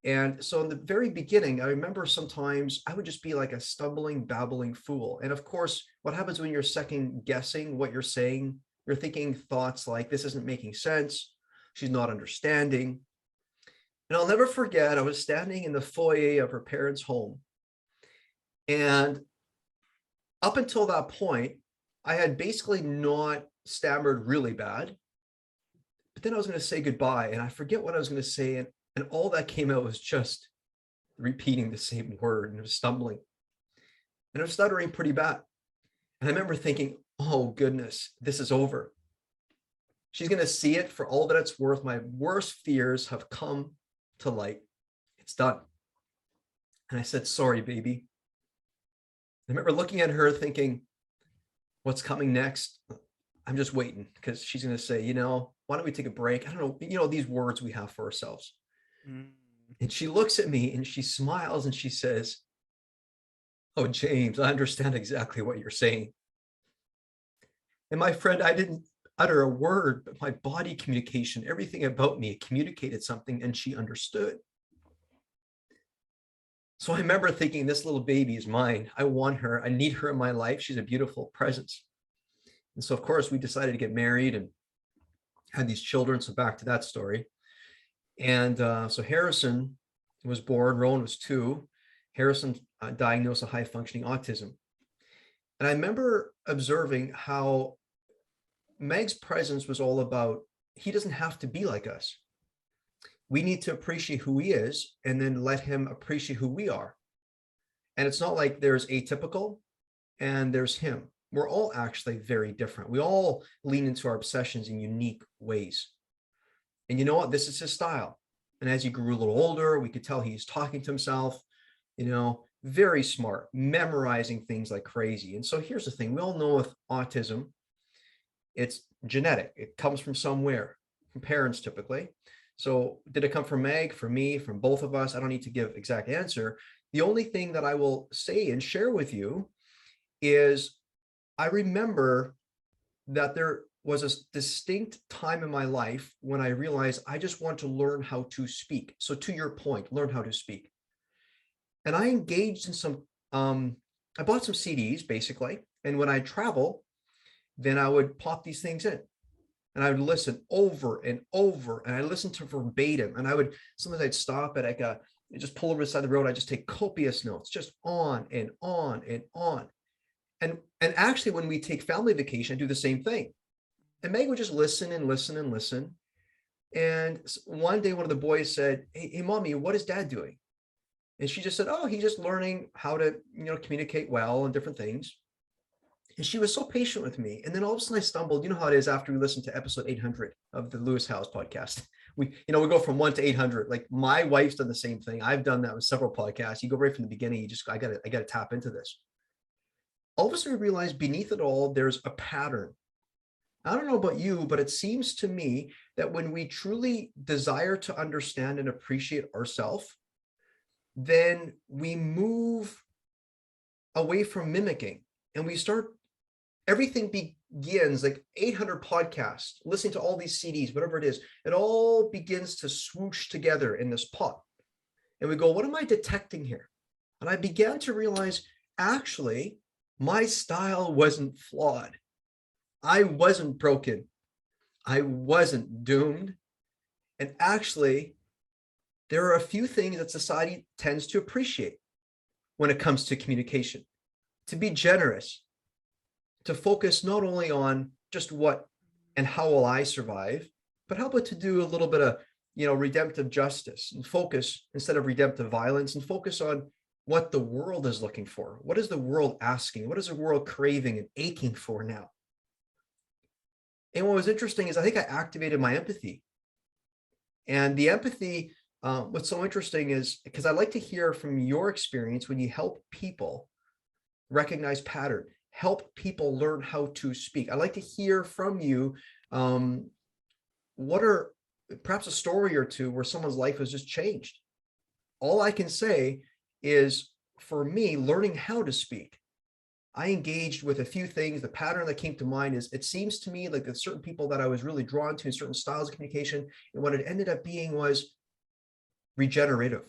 And so in the very beginning, I remember sometimes I would just be like a stumbling, babbling fool. And of course, what happens when you're second guessing what you're saying? You're thinking thoughts like, this isn't making sense. She's not understanding. And I'll never forget, I was standing in the foyer of her parents' home. And up until that point, I had basically not stammered really bad. But then I was going to say goodbye, and I forget what I was going to say. And all that came out was just repeating the same word, and it was stumbling. And I was stuttering pretty bad. And I remember thinking, oh, goodness, this is over. She's going to see it for all that it's worth. My worst fears have come to light. It's done. And I said, sorry, baby. I remember looking at her thinking, what's coming next? I'm just waiting, because she's going to say, why don't we take a break? I don't know, you know, these words we have for ourselves. Mm. And she looks at me and she smiles and she says, oh, James, I understand exactly what you're saying. And my friend, I didn't utter a word, but my body communication, everything about me communicated something, and she understood. So I remember thinking, this little baby is mine. I want her. I need her in my life. She's a beautiful presence. And so, of course, we decided to get married and had these children. So back to that story. And so Harrison was born. Rowan was 2. Harrison diagnosed with high functioning autism. And I remember observing how Meg's presence was all about, he doesn't have to be like us. We need to appreciate who he is and then let him appreciate who we are. And it's not like there's atypical and there's him. We're all actually very different. We all lean into our obsessions in unique ways. And you know what? This is his style. And as he grew a little older, we could tell he's talking to himself, you know, very smart, memorizing things like crazy. And so here's the thing. We all know with autism, it's genetic. It comes from somewhere, from parents typically. So did it come from Meg, from me, from both of us? I don't need to give exact answer. The only thing that I will say and share with you is I remember that there was a distinct time in my life when I realized I just want to learn how to speak. So to your point, learn how to speak. And I engaged in some, I bought some CDs basically. And when I travel, then I would pop these things in. And I would listen over and over, and I listened to verbatim. And I would, sometimes I'd stop at like just pull over the side of the road. I just take copious notes, just on and on and on. And actually, when we take family vacation, I do the same thing. And Meg would just listen and listen and listen. And one day, one of the boys said, hey, mommy, what is dad doing? And she just said, oh, he's just learning how to, you know, communicate well and different things. And she was so patient with me. And then all of a sudden I stumbled, you know how it is after we listen to episode 800 of the Lewis Howes podcast. We go from 1 to 800. Like my wife's done the same thing. I've done that with several podcasts. You go right from the beginning. You just, I got to tap into this. All of a sudden we realize beneath it all, there's a pattern. I don't know about you, but it seems to me that when we truly desire to understand and appreciate ourselves, then we move away from mimicking and we start, everything begins like 800 podcasts, listening to all these CDs, whatever it is, it all begins to swoosh together in this pot. And we go, what am I detecting here? And I began to realize, actually, my style wasn't flawed. I wasn't broken. I wasn't doomed. And actually, there are a few things that society tends to appreciate when it comes to communication. To be generous, to focus not only on just what and how will I survive, but how about to do a little bit of, you know, redemptive justice and focus instead of redemptive violence and focus on what the world is looking for. What is the world asking? What is the world craving and aching for now? And what was interesting is I think I activated my empathy. And the empathy, what's so interesting is because I like to hear from your experience when you help people recognize pattern, help people learn how to speak. I like to hear from you. What are perhaps a story or two where someone's life has just changed? All I can say is for me, learning how to speak, I engaged with a few things. The pattern that came to mind is it seems to me like there's certain people that I was really drawn to in certain styles of communication. And what it ended up being was regenerative.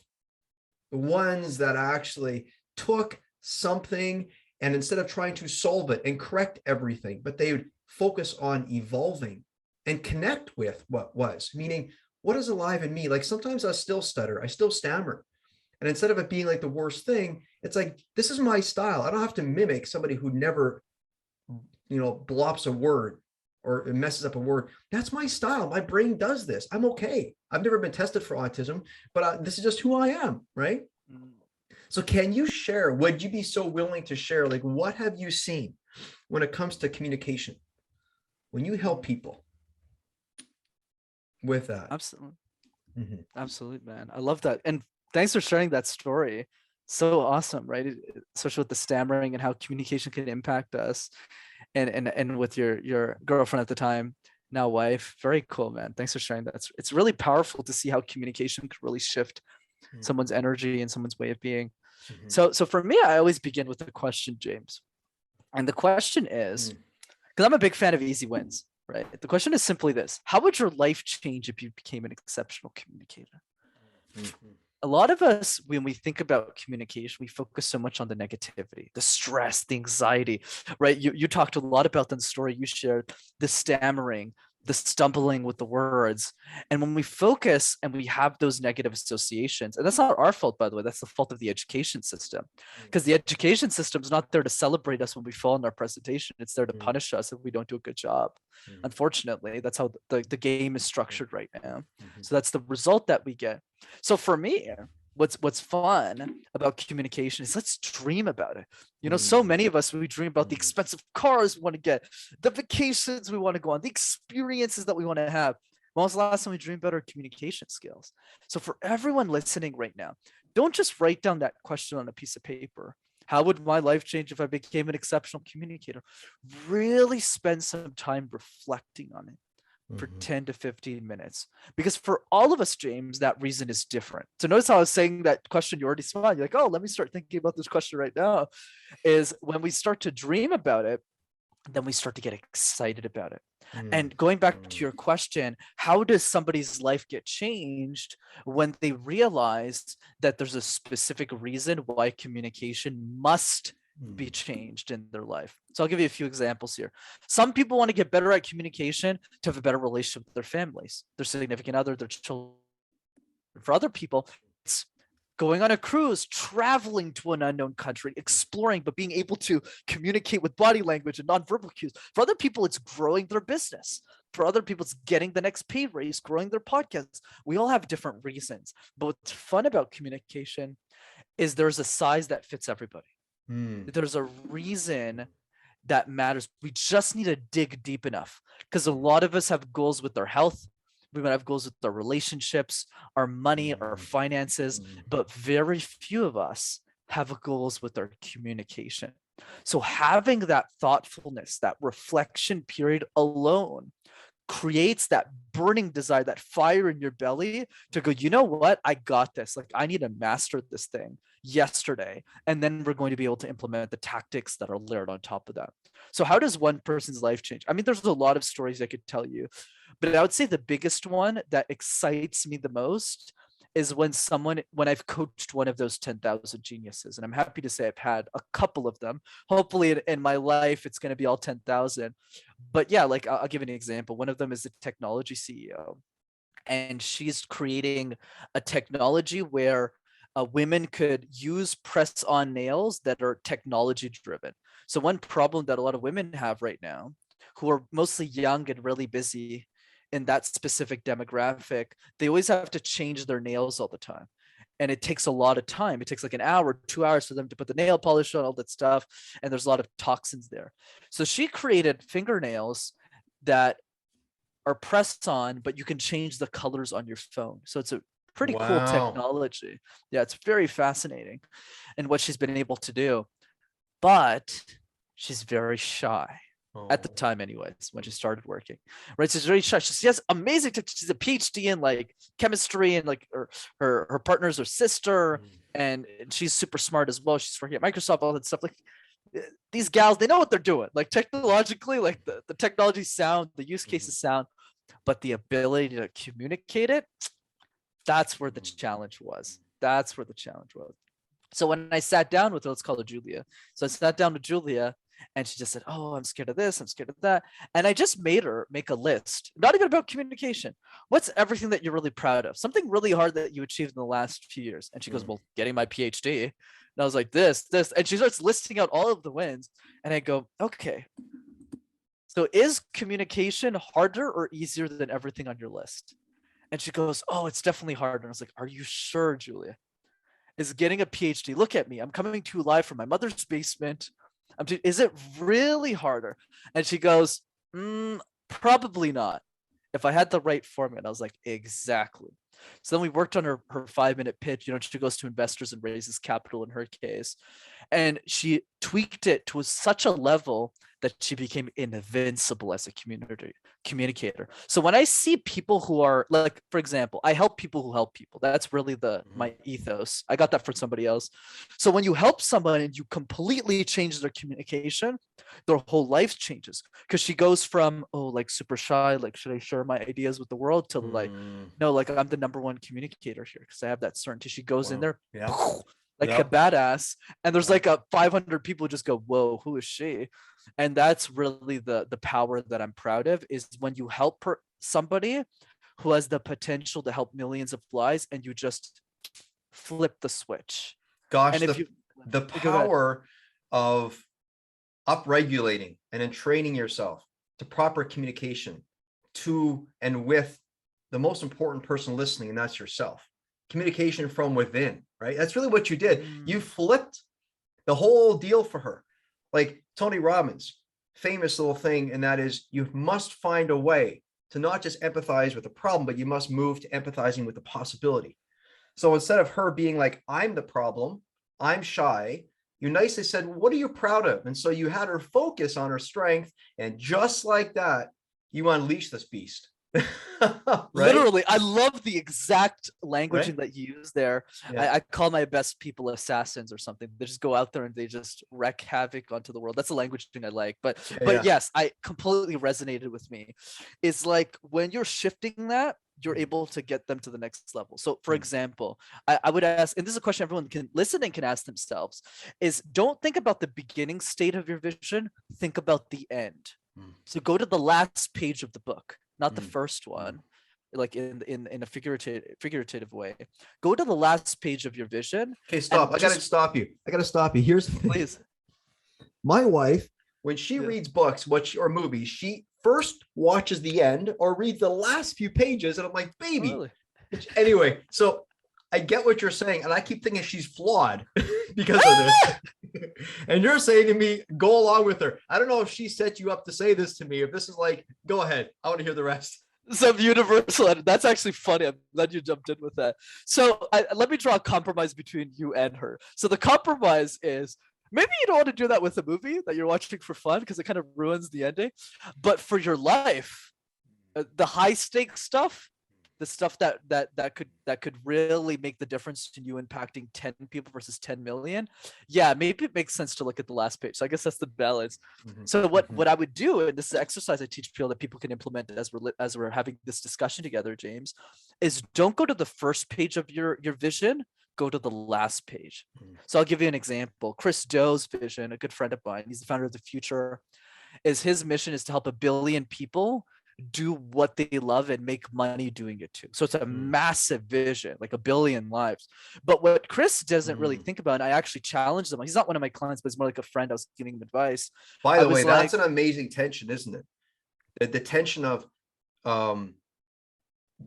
The ones that actually took something and instead of trying to solve it and correct everything, but they would focus on evolving and connect with what was, meaning what is alive in me? Like sometimes I still stutter, I still stammer. And instead of it being like the worst thing, it's like, this is my style. I don't have to mimic somebody who never, you know, blops a word or messes up a word. That's my style. My brain does this. I'm okay. I've never been tested for autism, but this is just who I am, right? So can you share, would you be so willing to share, like, what have you seen when it comes to communication, when you help people with that? Absolutely. Absolutely, man. I love that. And thanks for sharing that story. So awesome, right? Especially with the stammering and how communication can impact us. And with your girlfriend at the time now wife. Very cool, man. Thanks for sharing that. It's really powerful to see how communication could really shift someone's energy and someone's way of being. So for me, I always begin with a question, James. And the question is, because I'm a big fan of easy wins, right? The question is simply this: how would your life change if you became an exceptional communicator? A lot of us, when we think about communication, we focus so much on the negativity, the stress, the anxiety, right? You talked a lot about the story you shared, the stammering, the stumbling with the words. And when we focus and we have those negative associations, and that's not our fault, by the way, that's the fault of the education system, because the education system is not there to celebrate us when we fall in our presentation. It's there to punish us if we don't do a good job. Unfortunately, that's how the game is structured right now. So that's the result that we get. So for me, what's fun about communication is let's dream about it. You know, so many of us, we dream about the expensive cars we want to get, the vacations we want to go on, the experiences that we want to have. When was the last time we dreamed about our communication skills? So for everyone listening right now, don't just write down that question on a piece of paper. How would my life change if I became an exceptional communicator? Really spend some time reflecting on it for 10 to 15 minutes. Because for all of us, James, that reason is different. So notice how I was saying that question, you already smiled. You're like, oh, let me start thinking about this question right now. Is when we start to dream about it, then we start to get excited about it. And going back to your question, how does somebody's life get changed when they realize that there's a specific reason why communication must be changed in their life? So I'll give you a few examples here. Some people want to get better at communication to have a better relationship with their families, their significant other, their children. For other people, it's going on a cruise, traveling to an unknown country, exploring, but being able to communicate with body language and nonverbal cues. For other people, it's growing their business. For other people, it's getting the next pay raise, growing their podcasts. We all have different reasons. But what's fun about communication is there's a size that fits everybody. There's a reason that matters. We just need to dig deep enough, because a lot of us have goals with our health. We might have goals with our relationships, our money, our finances, but very few of us have goals with our communication. So having that thoughtfulness, that reflection period alone creates that burning desire, that fire in your belly to go, you know what? I got this. Like, I need to master this thing yesterday. And then we're going to be able to implement the tactics that are layered on top of that. So how does one person's life change? I mean, there's a lot of stories I could tell you, but I would say the biggest one that excites me the most is when I've coached one of those 10,000 geniuses. And I'm happy to say I've had a couple of them. Hopefully in my life, it's going to be all 10,000. But yeah, like I'll give an example. One of them is a technology CEO. And she's creating a technology where women could use press-on nails that are technology driven. So one problem that a lot of women have right now, who are mostly young and really busy in that specific demographic, they always have to change their nails all the time. And it takes a lot of time. It takes like an hour, 2 hours for them to put the nail polish on, all that stuff. And there's a lot of toxins there. So she created fingernails that are pressed on, but you can change the colors on your phone. So it's a pretty cool technology. Yeah, it's very fascinating and what she's been able to do. But she's very shy. At the time anyways, when she started working, right? So she's very shy. She has amazing, she's a PhD in like chemistry, and like her partner's her sister, and she's super smart as well. She's working at Microsoft, all that stuff. Like these gals, they know what they're doing. Like technologically, like the technology sound, the use cases sound, but the ability to communicate it, that's where the challenge was. That's where the challenge was. So when I sat down with her, let's call her Julia. So I sat down with Julia, and she just said, oh, I'm scared of this, I'm scared of that. And I just made her make a list, not even about communication. What's everything that you're really proud of? Something really hard that you achieved in the last few years. And she goes, well, getting my PhD. And I was like, this. And she starts listing out all of the wins. And I go, okay. So is communication harder or easier than everything on your list? And she goes, oh, it's definitely harder. And I was like, are you sure, Julia? Is getting a PhD? Look at me. I'm coming to you live from my mother's basement. Is it really harder? And she goes, probably not. If I had the right format. I was like, exactly. So then we worked on her 5-minute pitch. You know, she goes to investors and raises capital in her case. And she tweaked it to such a level that she became invincible as a communicator. So when I see people who are like, for example, I help people who help people. That's really my ethos. I got that from somebody else. So when you help someone and you completely change their communication, their whole life changes, because she goes from, oh, like super shy, like should I share my ideas with the world, to like, no, like I'm the #1 communicator here because I have that certainty. She goes in there, like a badass, and there's like a 500 people just go, whoa, who is she? And that's really the power that I'm proud of, is when you help somebody who has the potential to help millions of lives, and you just flip the switch. Gosh, And if the power of upregulating and then training yourself to proper communication to and with the most important person listening, and that's yourself. Communication from within, right? That's really what you did. You flipped the whole deal for her. Like Tony Robbins' famous little thing, and that is, you must find a way to not just empathize with the problem, but you must move to empathizing with the possibility. So instead of her being like, I'm the problem, I'm shy, you nicely said, what are you proud of? And so you had her focus on her strength, and just like that, you unleash this beast. Right? Literally, I love the exact languaging that you use there. I call my best people assassins or something. They just go out there and they just wreak havoc onto the world. That's the languaging I like. But yes, I completely resonated with me. It's like when you're shifting that, you're able to get them to the next level. So for example, I would ask, and this is a question everyone can ask themselves, is don't think about the beginning state of your vision, think about the end. So go to the last page of the book, not the first one, like in a figurative way. Go to the last page of your vision. Okay, stop. I gotta stop you. Here's the thing. Please. My wife, when she reads books, or movies, she first watches the end or reads the last few pages, and I'm like, baby. Really? Anyway, so I get what you're saying, and I keep thinking she's flawed because of this. And you're saying to me, go along with her. I don't know if she set you up to say this to me, if this is like, go ahead, I want to hear the rest. Some universal. That's actually funny. I'm glad you jumped in with that. So let me draw a compromise between you and her. So the compromise is, maybe you don't want to do that with a movie that you're watching for fun because it kind of ruins the ending. But for your life, the high stakes stuff, the stuff that could really make the difference in you impacting 10 people versus 10 million. Yeah, maybe it makes sense to look at the last page. So I guess that's the balance. So what I would do, and this is an exercise I teach people that people can implement as we're having this discussion together, James, is don't go to the first page of your vision, go to the last page. So I'll give you an example. Chris Doe's vision, a good friend of mine, he's the founder of The Future, is his mission is to help 1 billion people do what they love and make money doing it too. So it's a massive vision, like 1 billion lives. But what Chris doesn't really think about, and I actually challenged him, he's not one of my clients, but he's more like a friend. I was giving him advice. By the way, that's an amazing tension, isn't it? The tension of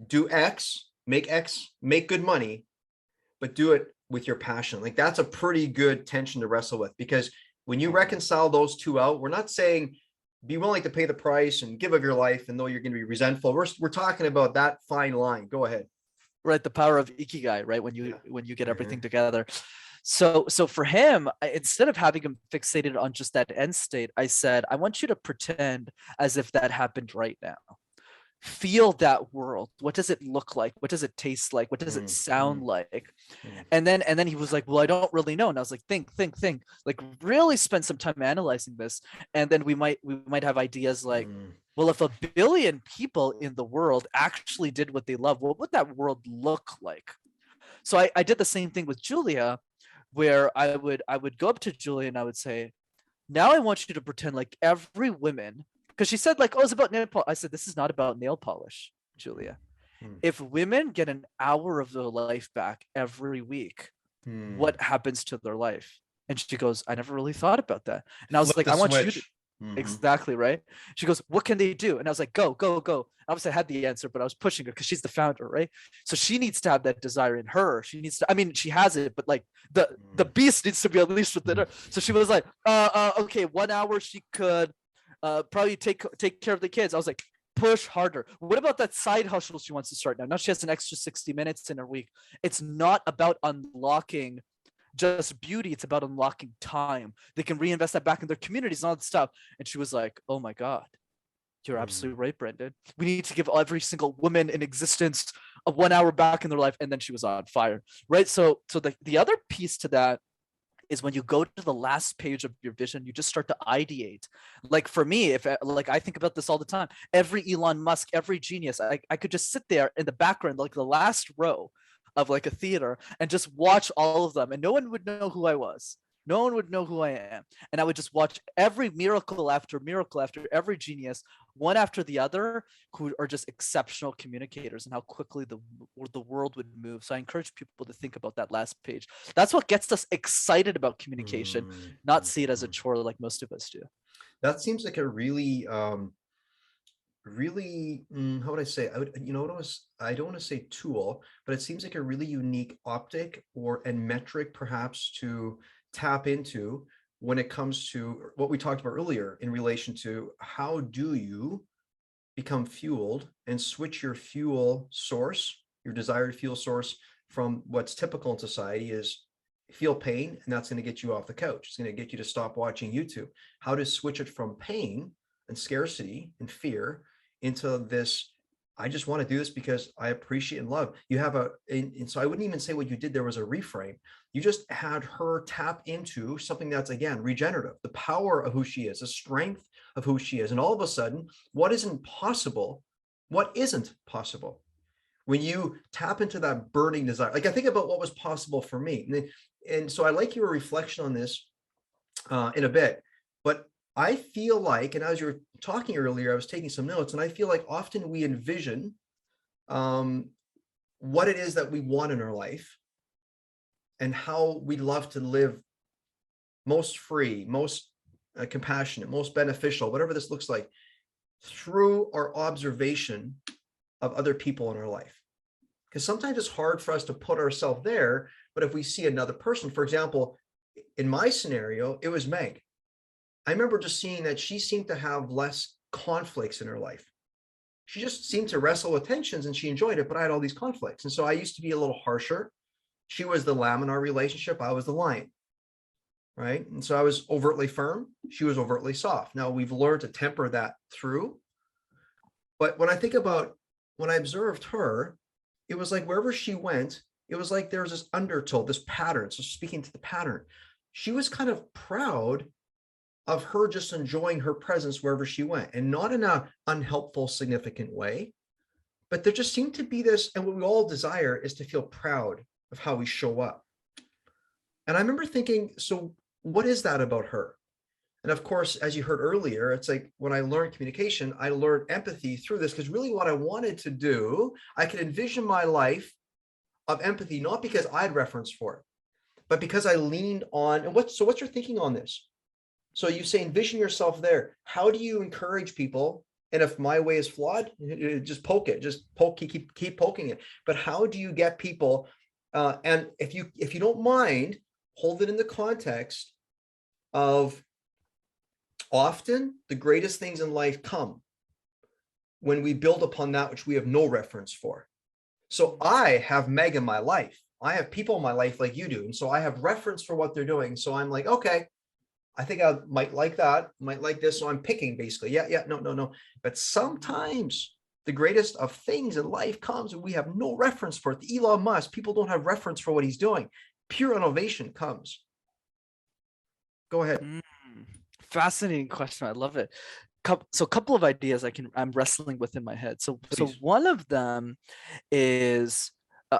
do X, make good money, but do it with your passion. Like that's a pretty good tension to wrestle with, because when you reconcile those two out, we're not saying be willing to pay the price and give of your life, and though you're going to be resentful, we're talking about that fine line. Go ahead. Right, the power of ikigai, right? When you get everything together. So for him, instead of having him fixated on just that end state, I said, I want you to pretend as if that happened right now. Feel that world. What does it look like? What does it taste like? What does it sound like? And then he was like, well, I don't really know. And I was like, think, like really spend some time analyzing this. And then we might have ideas like, well, if 1 billion people in the world actually did what they love, what would that world look like? So I did the same thing with Julia, where I would go up to Julia and I would say, now I want you to pretend like every woman, because she said like, oh, it's about nail polish. I said, this is not about nail polish, Julia. If women get an hour of their life back every week, what happens to their life? And she goes, I never really thought about that. And I was like, I want you to, exactly, right? She goes, what can they do? And I was like, go. Obviously I had the answer, but I was pushing her because she's the founder, right? So she needs to have that desire in her. She needs to, I mean, she has it, but like the beast needs to be unleashed within her. So she was like, okay, 1 hour she could probably take care of the kids. I was like, push harder. What about that side hustle she wants to start now? Now she has an extra 60 minutes in her week. It's not about unlocking just beauty. It's about unlocking time. They can reinvest that back in their communities and all that stuff. And she was like, oh my God, you're absolutely right, Brenden. We need to give every single woman in existence a 1 hour back in their life. And then she was on fire, right? So the other piece to that is when you go to the last page of your vision, you just start to ideate. Like for me, if like I think about this all the time, every Elon Musk, every genius, I could just sit there in the background, like the last row of like a theater, and just watch all of them, and no one would know who I was. No one would know who I am. And I would just watch every miracle after every genius, one after the other, who are just exceptional communicators, and how quickly the world would move. So I encourage people to think about that last page. That's what gets us excited about communication, not see it as a chore like most of us do. That seems like a really, how would I say? I don't want to say tool, but it seems like a really unique optic and metric perhaps to tap into when it comes to what we talked about earlier in relation to how do you become fueled and switch your fuel source, your desired fuel source, from what's typical in society is feel pain, and that's going to get you off the couch. It's going to get you to stop watching YouTube. How to switch it from pain and scarcity and fear into this, I just want to do this because I appreciate and love. You have and so I wouldn't even say what you did there was a reframe. You just had her tap into something that's, again, regenerative, the power of who she is, the strength of who she is. And all of a sudden, what isn't possible when you tap into that burning desire? Like I think about what was possible for me. And so I like your reflection on this in a bit, but I feel like, and as you were talking earlier, I was taking some notes, and I feel like often we envision what it is that we want in our life and how we love to live most free, most compassionate, most beneficial, whatever this looks like, through our observation of other people in our life. Because sometimes it's hard for us to put ourselves there, but if we see another person, for example, in my scenario, it was Meg. I remember just seeing that she seemed to have less conflicts in her life. She just seemed to wrestle with tensions and she enjoyed it, but I had all these conflicts. And so I used to be a little harsher. She was the lamb in our relationship. I was the lion, right? And so I was overtly firm. She was overtly soft. Now we've learned to temper that through. But when I think about when I observed her, it was like wherever she went, it was like there was this undertow, this pattern. So speaking to the pattern, she was kind of proud of her just enjoying her presence wherever she went, and not in an unhelpful, significant way, but there just seemed to be this, and what we all desire is to feel proud of how we show up. And I remember thinking, so what is that about her? And of course, as you heard earlier, it's like when I learned communication, I learned empathy through this, because really what I wanted to do, I could envision my life of empathy, not because I had reference for it, but because I leaned on, and what's your thinking on this? So you say envision yourself there. How do you encourage people? And if my way is flawed, just poke it, keep poking it. But how do you get people? And if you don't mind, hold it in the context of often the greatest things in life come when we build upon that which we have no reference for. So I have Meg in my life. I have people in my life like you do. And so I have reference for what they're doing. So I'm like, okay, I think I might like that, might like this. So I'm picking basically. Yeah, no. But sometimes the greatest of things in life comes and we have no reference for it. The Elon Musk, people don't have reference for what he's doing. Pure innovation comes. Go ahead. Fascinating question. I love it. So a couple of ideas I'm wrestling with in my head. So one of them is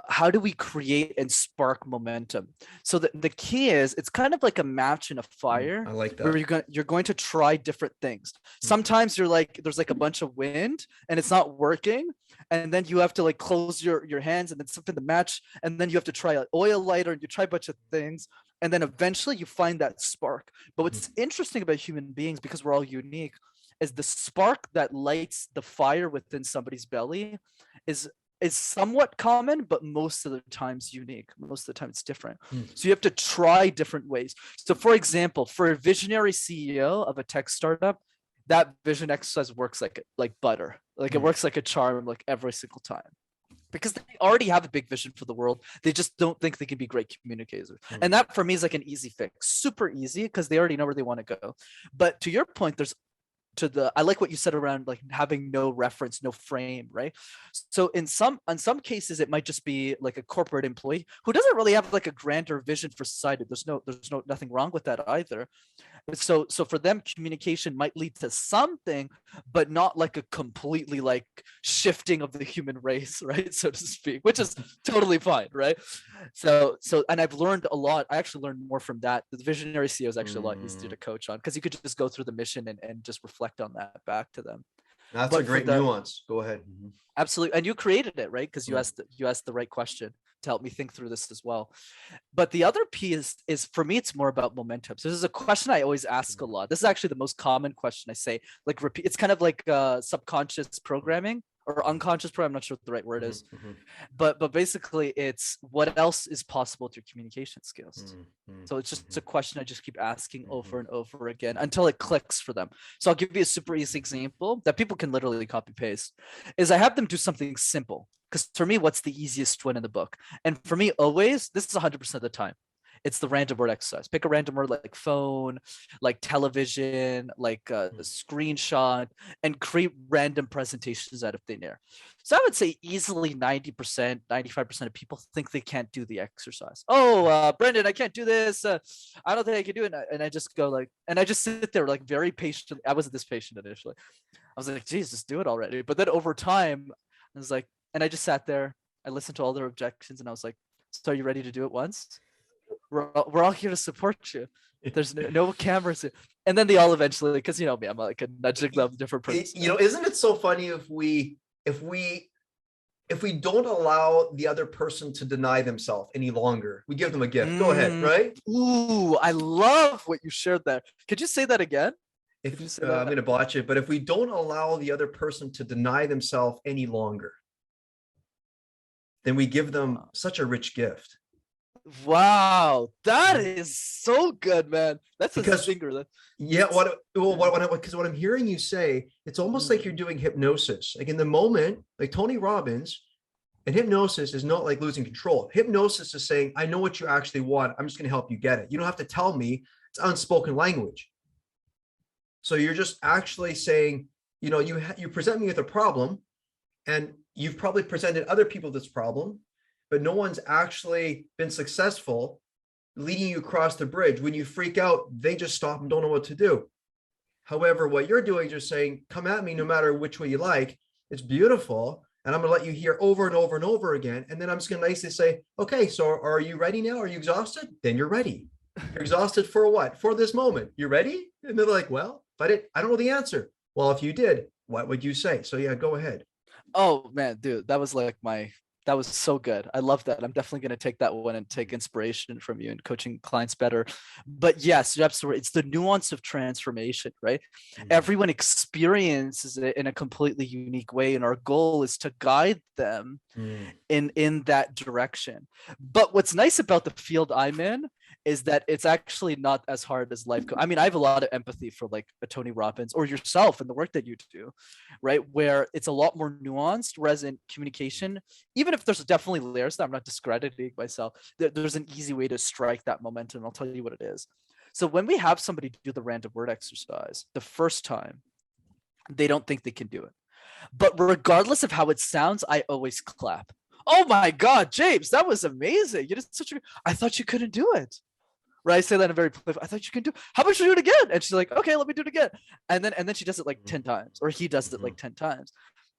how do we create and spark momentum? So the key is, it's kind of like a match in a fire. I like that. Where you're going to try different things. Sometimes you're like, there's like a bunch of wind and it's not working. And then you have to like close your hands and then something to match. And then you have to try an oil lighter and you try a bunch of things. And then eventually you find that spark. But what's interesting about human beings, because we're all unique, is the spark that lights the fire within somebody's belly is somewhat common, but most of the times unique. Most of the time it's different. So you have to try different ways. So for example, for a visionary CEO of a tech startup, that vision exercise works like butter. Like it works like a charm, like every single time. because they already have a big vision for the world. They just don't think they can be great communicators. And that for me is like an easy fix, super easy, because they already know where they want to go. But to your point, I like what you said around like having no reference, no frame, right? So in some cases, it might just be like a corporate employee who doesn't really have like a grander vision for society. There's nothing wrong with that either. So for them, communication might lead to something, but not like a completely like shifting of the human race, right? So to speak, which is totally fine, right? So and I've learned a lot. I actually learned more from that. The visionary CEO is actually a lot easier to coach on, because you could just go through the mission and just reflect on that back to them. That's a great nuance. Go ahead. Absolutely. And you created it, right? Because you asked the right question to help me think through this as well. But the other piece is for me, it's more about momentum. So this is a question I always ask a lot. This is actually the most common question I say, like repeat. It's kind of like subconscious programming or unconscious programming. I'm not sure what the right word is, but basically it's what else is possible through communication skills. So it's just a question I just keep asking over and over again until it clicks for them. So I'll give you a super easy example that people can literally copy paste. Is I have them do something simple. Because for me, what's the easiest one in the book? And for me, always, this is 100% of the time. It's the random word exercise. Pick a random word like phone, like television, like a screenshot, and create random presentations out of thin air. So I would say easily 90%, 95% of people think they can't do the exercise. Oh, Brenden, I can't do this. I don't think I can do it. And I just go like, and I just sit there like very patient. I wasn't this patient initially. I was like, geez, just do it already. But then over time, I was like, and I just sat there. I listened to all their objections, and I was like, "So are you ready to do it once? We're all here to support you. There's no cameras." And then they all eventually, because you know me, I'm like a nudging them different person. You know, isn't it so funny if we don't allow the other person to deny themselves any longer, we give them a gift. Go ahead, right? Ooh, I love what you shared there. Could you say that again? I'm going to botch it, but if we don't allow the other person to deny themselves any longer, then we give them such a rich gift. Wow, that is so good, man. That's a zinger. Yeah, because what I'm hearing you say, it's almost like you're doing hypnosis. Like in the moment, like Tony Robbins, and hypnosis is not like losing control. Hypnosis is saying, I know what you actually want. I'm just going to help you get it. You don't have to tell me. It's unspoken language. So you're just actually saying, you know, you present me with a problem, and you've probably presented other people this problem, but no one's actually been successful leading you across the bridge. When you freak out, they just stop and don't know what to do. However, what you're doing is you're saying, come at me no matter which way you like. It's beautiful. And I'm going to let you hear over and over and over again. And then I'm just going to nicely say, okay, so are you ready now? Are you exhausted? Then you're ready. You're exhausted for what? For this moment. You ready? And they're like, well, but I don't know the answer. Well, if you did, what would you say? So yeah, go ahead. Oh man, dude, that was so good. I love that. I'm definitely going to take that one and take inspiration from you and coaching clients better. But yes, you're absolutely. It's the nuance of transformation, right? Everyone experiences it in a completely unique way, and our goal is to guide them in that direction. But what's nice about the field I'm in is that it's actually not as hard as life. I mean, I have a lot of empathy for like a Tony Robbins or yourself and the work that you do, right? Where it's a lot more nuanced, whereas in communication, even if there's definitely layers that I'm not discrediting myself, there's an easy way to strike that momentum. I'll tell you what it is. So when we have somebody do the random word exercise the first time, they don't think they can do it. But regardless of how it sounds, I always clap. Oh my God, James, that was amazing. You did I thought you couldn't do it. Right? I say that in a very playful, I thought you could do, how about you do it again? And she's like, okay, let me do it again. And then she does it like 10 times, or he does it like 10 times.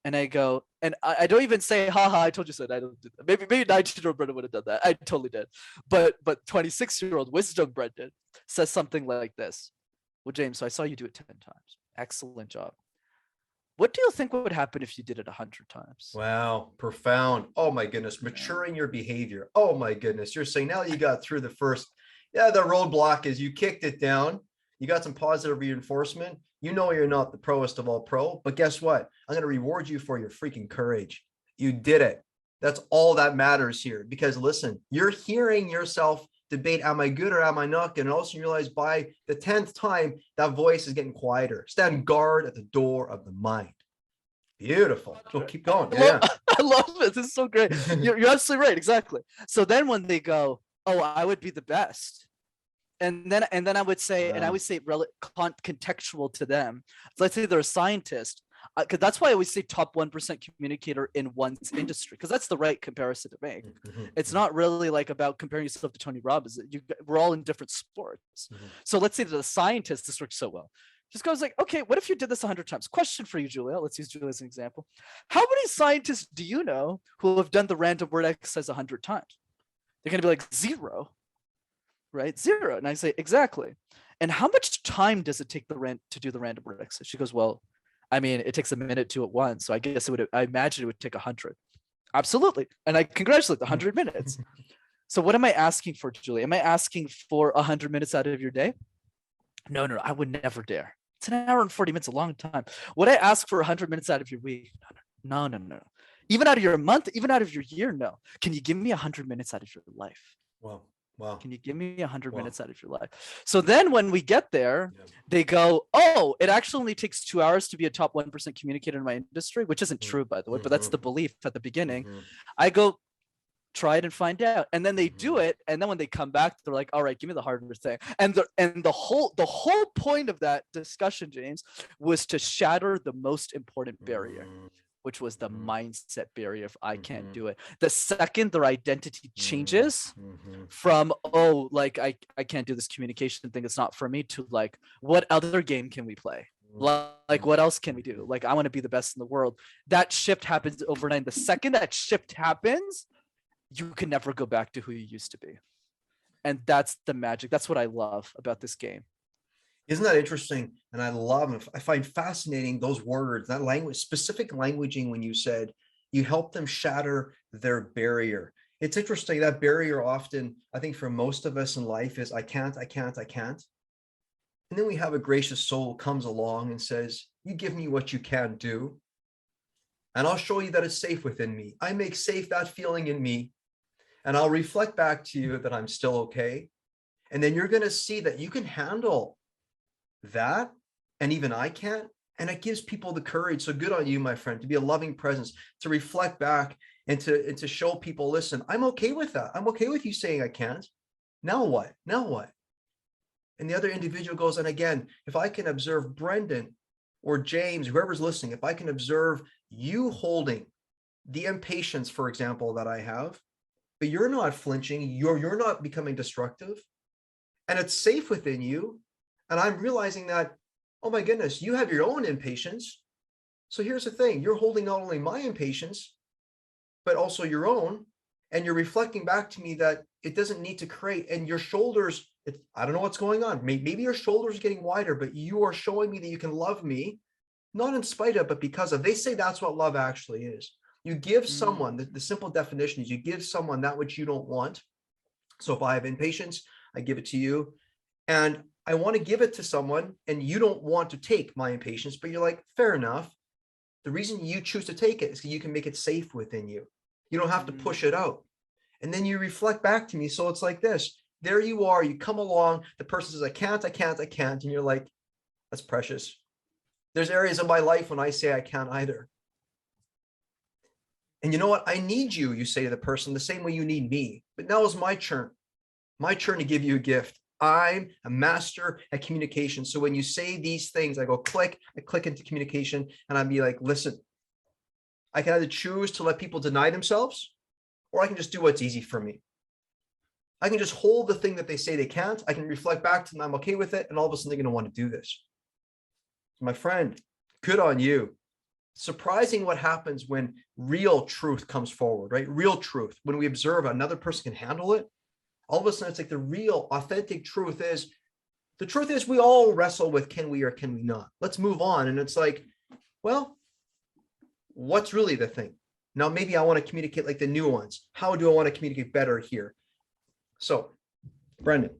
And I go, and I don't even say, haha, I told you so. I don't do that. Maybe 19-year-old Brenden would have done that. I totally did. But 26-year-old wisdom Brenden says something like this. Well, James, so I saw you do it 10 times. Excellent job. What do you think would happen if you did it 100 times? Wow, profound. Oh my goodness, maturing your behavior. Oh my goodness, you're saying now you got through the first, the roadblock is you kicked it down. You got some positive reinforcement. You know you're not the proest of all pro, but guess what? I'm going to reward you for your freaking courage. You did it. That's all that matters here. Because listen, you're hearing yourself debate, am I good or am I not good? And also you realize by the 10th time, that voice is getting quieter. Stand guard at the door of the mind. Beautiful. We'll keep going. I Yeah. I love it. This is so great. You're absolutely right. Exactly. So then when they go, oh, I would be the best. And then I would say, and I Wow. would say contextual to them. Let's say they're a scientist, because that's why I always say top 1% communicator in one's industry, because that's the right comparison to make. It's not really like about comparing yourself to Tony Robbins. We're all in different sports. So let's say that a scientist, this works so well. Just goes like, okay, what if you did this 100 times? Question for you, Julia. Let's use Julia as an example. How many scientists do you know who have done the random word exercise 100 times? They're going to be like 0. Right? 0. And I say, exactly. And how much time does it take to do the random word exercise? She goes, well, I mean, it takes a minute to at once. So I guess I imagine it would take 100. Absolutely. And I congratulate the 100 minutes. So what am I asking for, Julie? Am I asking for 100 minutes out of your day? No, I would never dare. It's an hour and 40 minutes, a long time. Would I ask for 100 minutes out of your week? No. Even out of your month, even out of your year? No. Can you give me 100 minutes out of your life? Wow. Can you give me 100 Wow. minutes out of your life? So then when we get there, they go, oh, it actually only takes 2 hours to be a top 1% communicator in my industry, which isn't true, by the way, but that's the belief at the beginning. I go, try it and find out. And then they do it. And then when they come back, they're like, all right, give me the harder thing. And the whole point of that discussion, James, was to shatter the most important barrier, which was the mindset barrier of I can't do it. The second their identity changes from, oh, like I can't do this communication thing, it's not for me, to like, what other game can we play? Like, what else can we do? Like, I want to be the best in the world. That shift happens overnight. The second that shift happens, you can never go back to who you used to be. And that's the magic. That's what I love about this game. Isn't that interesting? And I find fascinating those words, that language, specific languaging, when you said you help them shatter their barrier. It's interesting, that barrier often, I think for most of us in life, is I can't. And then we have a gracious soul comes along and says, you give me what you can do, and I'll show you that it's safe within me. I make safe that feeling in me, and I'll reflect back to you that I'm still okay. And then you're going to see that you can handle that, and even I can't. And it gives people the courage. So good on you, my friend, to be a loving presence, to reflect back and to show people, listen, I'm okay with that. I'm okay with you saying I can't. Now what? And the other individual goes, and again, if I can observe Brenden or James, whoever's listening, if I can observe you holding the impatience, for example, that I have, but you're not flinching, you're not becoming destructive, and it's safe within you. And I'm realizing that, oh my goodness, you have your own impatience. So here's the thing, you're holding not only my impatience, but also your own. And you're reflecting back to me that it doesn't need to create, and your shoulders, I don't know what's going on. Maybe your shoulders are getting wider, but you are showing me that you can love me, not in spite of, but because of. They say that's what love actually is. You give someone, the simple definition is you give someone that which you don't want. So if I have impatience, I give it to you. And I want to give it to someone, and you don't want to take my impatience, but you're like, fair enough. The reason you choose to take it is because you can make it safe within you. You don't have to push it out. And then you reflect back to me. So it's like this. There you are. You come along. The person says, I can't. And you're like, that's precious. There's areas of my life when I say I can't either. And you know what? I need you, you say to the person, the same way you need me. But now is my turn. My turn to give you a gift. I'm a master at communication. So when you say these things, I go click, I click into communication, and I'd be like, listen, I can either choose to let people deny themselves, or I can just do what's easy for me. I can just hold the thing that they say they can't. I can reflect back to them, I'm okay with it. And all of a sudden they're going to want to do this. My friend, good on you. Surprising what happens when real truth comes forward, right? Real truth. When we observe another person can handle it, all of a sudden it's like the real authentic truth is, the truth is we all wrestle with can we or can we not? Let's move on. And it's like, well, what's really the thing? Now, maybe I want to communicate like the new ones. How do I want to communicate better here? So, Brenden.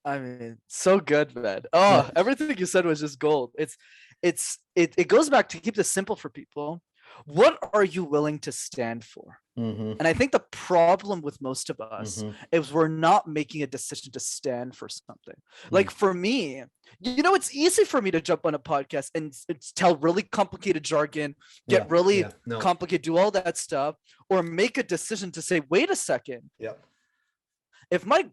I mean, so good, man. Oh, Yeah. everything you said was just gold. It goes back to keep this simple for people. What are you willing to stand for? And I think the problem with most of us is we're not making a decision to stand for something. Like for me, it's easy for me to jump on a podcast and tell really complicated jargon, get really complicated, do all that stuff, or make a decision to say, wait a second. If my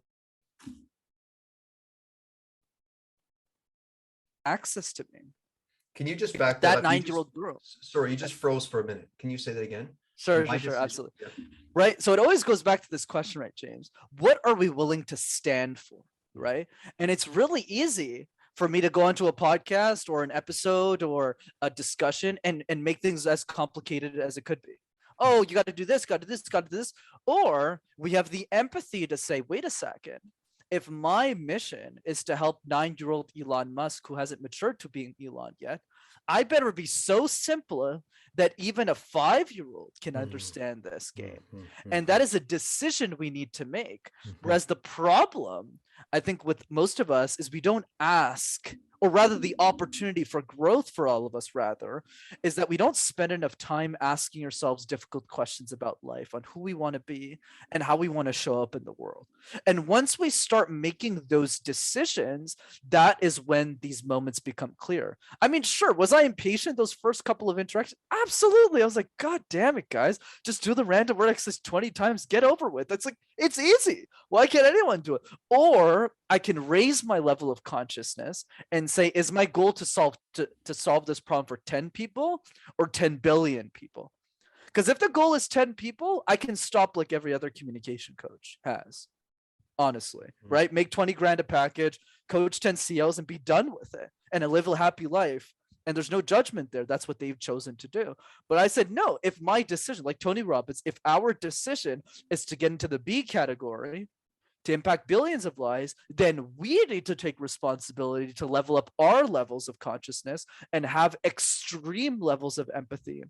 access to me. Can you just back that 9-year-old girl? Sorry, you just froze for a minute. Can you say that again? Sure, absolutely. Right. So it always goes back to this question, right, James? What are we willing to stand for? Right. And it's really easy for me to go onto a podcast or an episode or a discussion and make things as complicated as it could be. Oh, you got to do this, got to do this, got to do this. Or we have the empathy to say, wait a second. If my mission is to help 9-year-old Elon Musk, who hasn't matured to being Elon yet, I better be so simple that even a 5-year-old can understand this game. And that is a decision we need to make. Whereas the problem, I think, with most of us is we don't ask, or rather the opportunity for growth for all of us, rather, is that we don't spend enough time asking ourselves difficult questions about life, on who we want to be and how we want to show up in the world. And once we start making those decisions, that is when these moments become clear. I mean, sure, was I impatient those first couple of interactions? Absolutely. I was like, God damn it, guys, just do the random word exercise 20 times, get over with. It's like, it's easy. Why can't anyone do it? Or I can raise my level of consciousness and say, is my goal to solve this problem for 10 people or 10 billion people? Because if the goal is 10 people, I can stop like every other communication coach has, honestly, right? Make 20 grand a package, coach 10 CLs and be done with it and live a happy life. And there's no judgment there. That's what they've chosen to do. But I said, no, if my decision, like Tony Robbins, if our decision is to get into the B category, to impact billions of lives, then we need to take responsibility to level up our levels of consciousness and have extreme levels of empathy.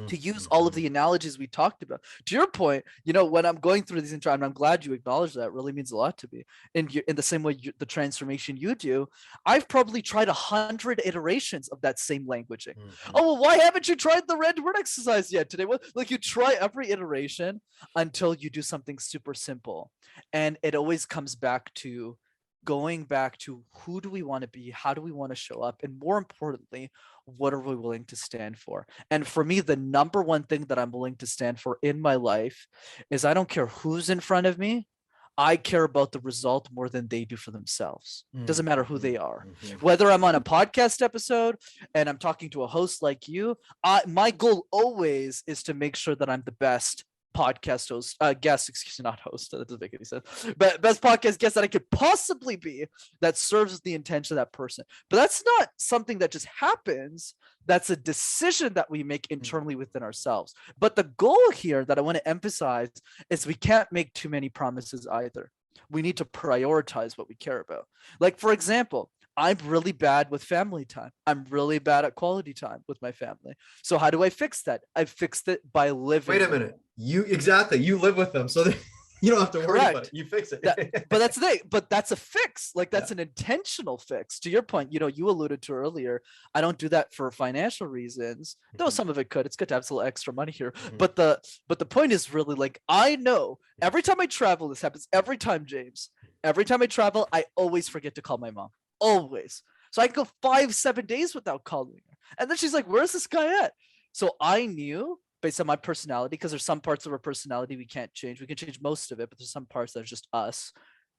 To use all of the analogies we talked about. To your point, when I'm going through these interactions, I'm glad you acknowledge that. It really means a lot to me. In the same way, the transformation you do, I've probably tried 100 iterations of that same languaging. Oh, well, why haven't you tried the red word exercise yet today? Well, like, you try every iteration until you do something super simple. And it always comes back to going back to who do we want to be? How do we want to show up? And more importantly, what are we willing to stand for? And for me, the number one thing that I'm willing to stand for in my life is I don't care who's in front of me. I care about the result more than they do for themselves. Doesn't matter who they are. Whether I'm on a podcast episode and I'm talking to a host like you, my goal always is to make sure that I'm the best podcast host, guest, excuse me, not host, that doesn't make any sense, but best podcast guest that I could possibly be, that serves the intention of that person. But that's not something that just happens. That's a decision that we make internally within ourselves. But the goal here that I want to emphasize is we can't make too many promises either. We need to prioritize what we care about. Like, for example, I'm really bad with family time. I'm really bad at quality time with my family. So how do I fix that? I fixed it by living. Wait a minute. You live with them. So you don't have to worry about it. You fix it. But that's the thing. But that's a fix. Like, that's an intentional fix. To your point, you alluded to earlier, I don't do that for financial reasons, though some of it could. It's good to have some extra money here. But the point is really, like, I know every time I travel, this happens every time, James. Every time I travel, I always forget to call my mom. Always. So I can go 5-7 days without calling her. And then she's like, where's this guy at? So I knew, based on my personality, because there's some parts of our personality we can't change. We can change most of it, but there's some parts that are just us.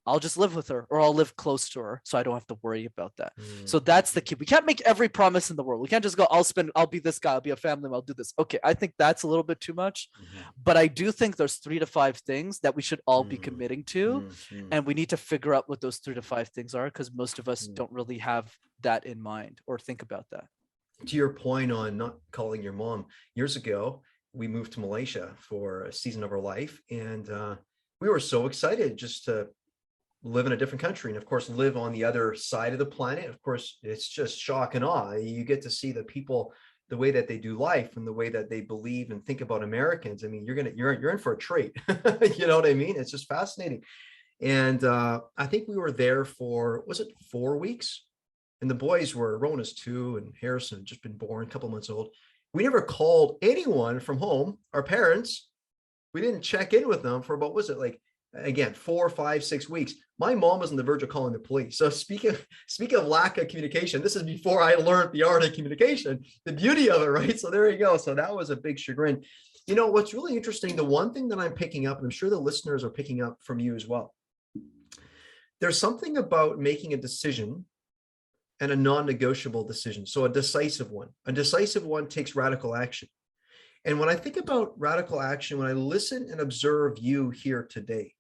I'll just live with her, or I'll live close to her, so I don't have to worry about that. So that's the key. We can't make every promise in the world. We can't just go, I'll be this guy, I'll be a family man, I'll do this. Okay, I think that's a little bit too much. But I do think there's 3 to 5 things that we should all be committing to. And we need to figure out what those 3 to 5 things are, because most of us don't really have that in mind or think about that. To your point on not calling your mom, years ago, we moved to Malaysia for a season of our life. And we were so excited just to live in a different country, and of course live on the other side of the planet. Of course, it's just shock and awe. You get to see the people, the way that they do life and the way that they believe and think about Americans. I mean, you're in for a treat. You know what I mean? It's just fascinating. And I think we were there for, was it 4 weeks? And the boys were, Rowan is 2 and Harrison had just been born, a couple months old. We never called anyone from home, our parents. We didn't check in with them for about, was it like, again, 4, 5, 6 weeks. My mom was on the verge of calling the police. So speak of lack of communication, this is before I learned the art of communication, the beauty of it, right? So there you go. So that was a big chagrin. You know, what's really interesting, the one thing that I'm picking up, and I'm sure the listeners are picking up from you as well, there's something about making a decision and a non-negotiable decision. So a decisive one. A decisive one takes radical action. And when I think about radical action, when I listen and observe you here today,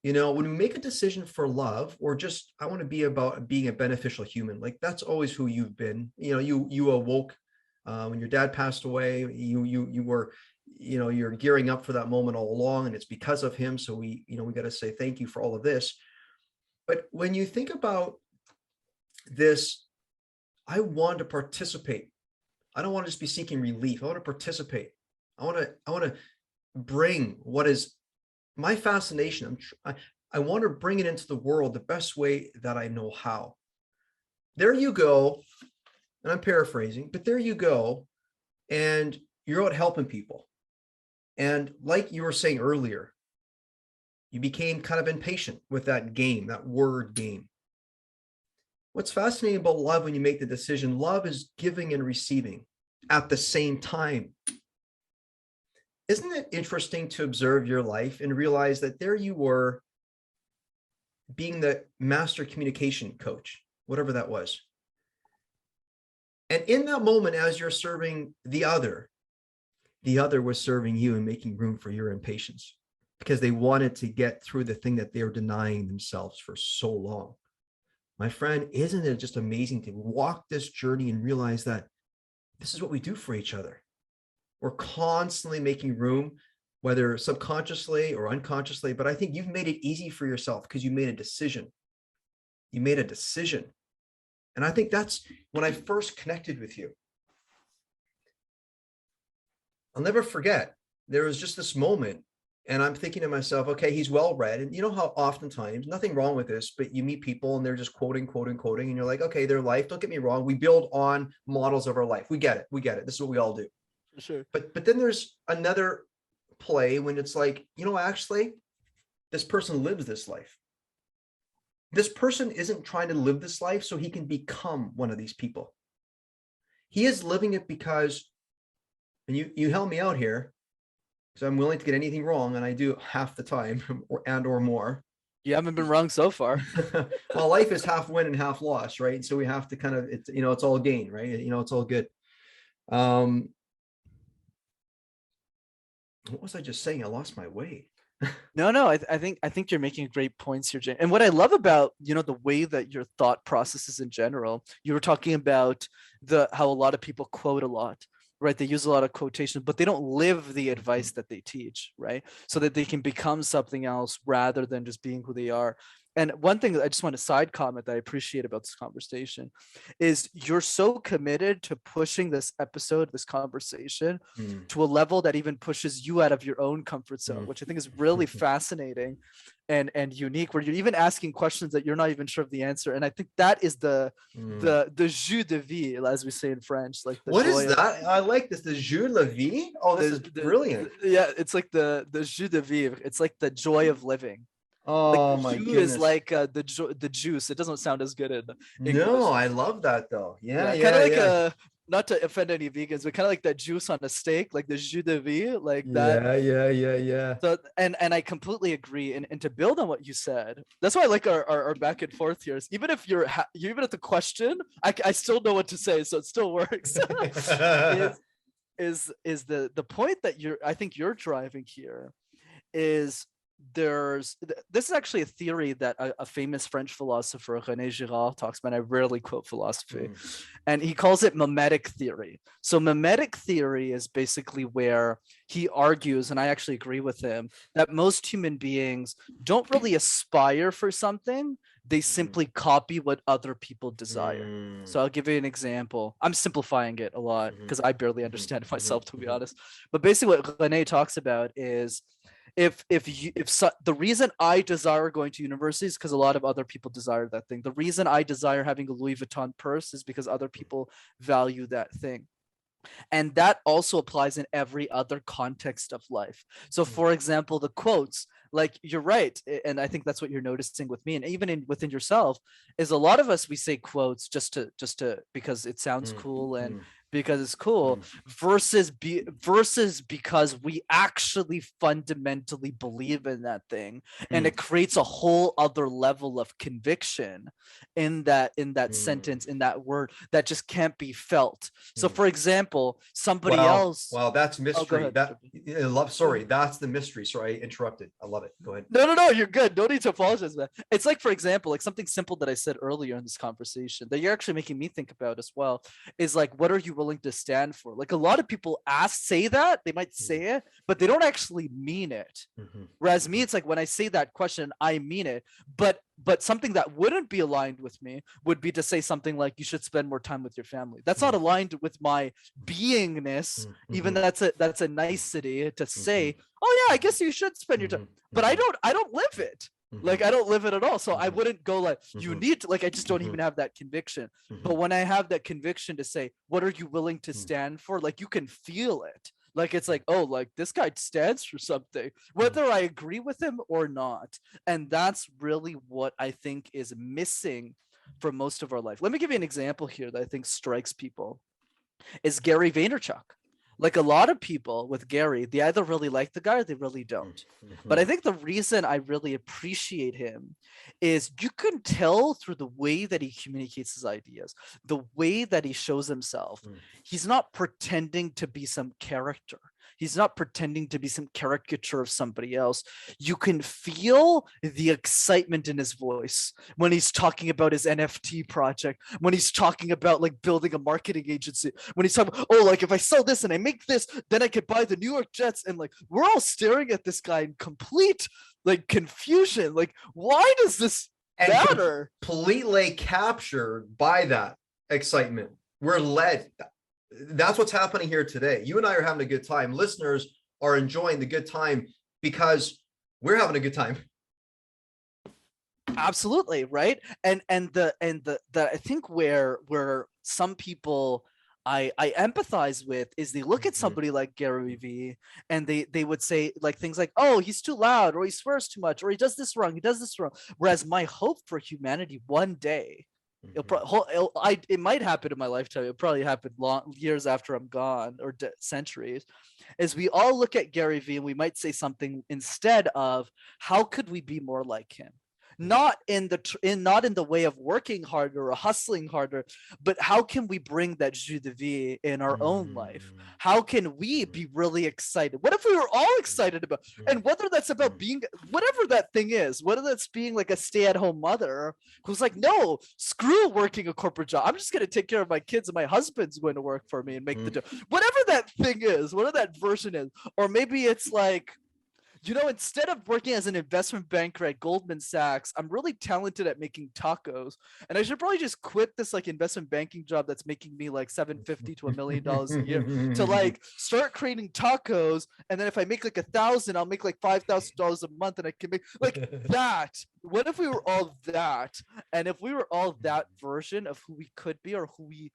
you know, when we make a decision for love, or just, I want to be about being a beneficial human, like that's always who you've been. You know, you awoke when your dad passed away. You were, you know, you're gearing up for that moment all along, and it's because of him. So we got to say thank you for all of this. But when you think about this, I want to participate. I don't want to just be seeking relief. I want to participate. I want to bring what is my fascination. I want to bring it into the world the best way that I know how. There you go. And I'm paraphrasing, but there you go. And you're out helping people. And like you were saying earlier, you became kind of impatient with that game, that word game. What's fascinating about love, when you make the decision, love is giving and receiving at the same time. Isn't it interesting to observe your life and realize that there you were, being the master communication coach, whatever that was. And in that moment, as you're serving the other was serving you and making room for your impatience, because they wanted to get through the thing that they were denying themselves for so long. My friend, isn't it just amazing to walk this journey and realize that this is what we do for each other? We're constantly making room, whether subconsciously or unconsciously, but I think you've made it easy for yourself because you made a decision. You made a decision. And I think that's when I first connected with you. I'll never forget, there was just this moment, and I'm thinking to myself, okay, he's well read. And you know how oftentimes, nothing wrong with this, but you meet people and they're just quoting, and you're like, okay, their life, don't get me wrong, we build on models of our life. We get it. This is what we all do. For sure. But then there's another play when it's like, you know, actually, this person lives this life. This person isn't trying to live this life so he can become one of these people. He is living it because, and you help me out here, because I'm willing to get anything wrong, and I do half the time or more. You haven't been wrong so far. Well, life is half win and half loss, right? So we have to kind of, it's, you know, it's all gain, right? You know, it's all good. What was I just saying? I lost my way. No, I think you're making great points here, Jane. And what I love about, you know, the way that your thought processes in general, you were talking about how a lot of people quote a lot, right? They use a lot of quotations, but they don't live the advice that they teach, right? So that they can become something else rather than just being who they are. And one thing that I just want to side comment that I appreciate about this conversation is you're so committed to pushing this episode, this conversation to a level that even pushes you out of your own comfort zone, which I think is really fascinating and unique, where you're even asking questions that you're not even sure of the answer. And I think that is the jus de vie, as we say in French. Like what is that? I like this. The jus de vie. Oh, this is brilliant. Yeah, it's like the jus de vivre. It's like the joy of living. Oh, like my jus goodness. is like the juice. It doesn't sound as good in English. No, I love that though. Yeah, kind of like not to offend any vegans, but kind of like that juice on a steak, like the jus de vie, like that. Yeah. So and I completely agree. And to build on what you said, that's why I like our back and forth here. Is even if even at the question, I still know what to say, so it still works. is the point that I think you're driving here is this is actually a theory that a famous French philosopher, René Girard, talks about. I rarely quote philosophy, and he calls it Memetic Theory. So Memetic Theory is basically where he argues, and I actually agree with him, that most human beings don't really aspire for something. They simply copy what other people desire. So I'll give you an example. I'm simplifying it a lot because I barely understand it myself, to be honest. But basically what René talks about is the reason I desire going to university is because a lot of other people desire that thing. The reason I desire having a Louis Vuitton purse is because other people value that thing. And that also applies in every other context of life. So for example, the quotes, like you're right, and I think that's what you're noticing with me, and even within yourself, is a lot of us, we say quotes just to because it sounds cool and because it's cool, versus because we actually fundamentally believe in that thing, and it creates a whole other level of conviction in that sentence, in that word, that just can't be felt. So for example, somebody else. Wow, that's mystery. Ahead. Sorry, that's the mystery. Sorry, I interrupted. I love it. Go ahead. No, you're good. No need to apologize, man. It's like, for example, like something simple that I said earlier in this conversation that you're actually making me think about as well is like, what are you willing to stand for? Like a lot of people say that, they might say it, but they don't actually mean it. Whereas me, it's like when I say that question, I mean it. But something that wouldn't be aligned with me would be to say something like, you should spend more time with your family. That's not aligned with my beingness. Even that's a nicety to say, oh yeah, I guess you should spend your time. But I don't live it. Like I don't live it at all. So I wouldn't go like, you need to, like, I just don't even have that conviction. But when I have that conviction to say, what are you willing to stand for? Like you can feel it. Like it's like, oh, like this guy stands for something, whether I agree with him or not. And that's really what I think is missing for most of our life. Let me give you an example here that I think strikes people, is Gary Vaynerchuk. Like a lot of people with Gary, they either really like the guy or they really don't. But I think the reason I really appreciate him is you can tell through the way that he communicates his ideas, the way that he shows himself. He's not pretending to be some character. He's not pretending to be some caricature of somebody else. You can feel the excitement in his voice when he's talking about his NFT project, when he's talking about like building a marketing agency, when he's talking, oh, like if I sell this and I make this, then I could buy the New York Jets. And like, we're all staring at this guy in complete like confusion. Like, why does this matter? Completely captured by that excitement. We're led. That's what's happening here today. You and I are having a good time. Listeners are enjoying the good time because we're having a good time. Absolutely, right? And the I think where some people I empathize with is they look at somebody like Gary Vee and they would say like things like, oh, he's too loud, or he swears too much, or he does this wrong, Whereas my hope for humanity one day, it might happen in my lifetime, it'll probably happen years after I'm gone, or centuries, is we all look at Gary Vee and we might say something instead of, how could we be more like him? Not in the way of working harder or hustling harder, but how can we bring that jus de vie in our own life? How can we be really excited? What if we were all excited about, and whether that's about being whatever that thing is, whether that's being like a stay-at-home mother who's like, no, screw working a corporate job, I'm just going to take care of my kids and my husband's going to work for me and make the job, whatever that thing is, whatever that version is. Or maybe it's like, you know, instead of working as an investment banker at Goldman Sachs, I'm really talented at making tacos, and I should probably just quit this like investment banking job that's making me like $750 to $1 million a year to like start creating tacos. And then if I make like 1,000, I'll make like $5,000 a month, and I can make like that. What if we were all that? And if we were all that version of who we could be, or who we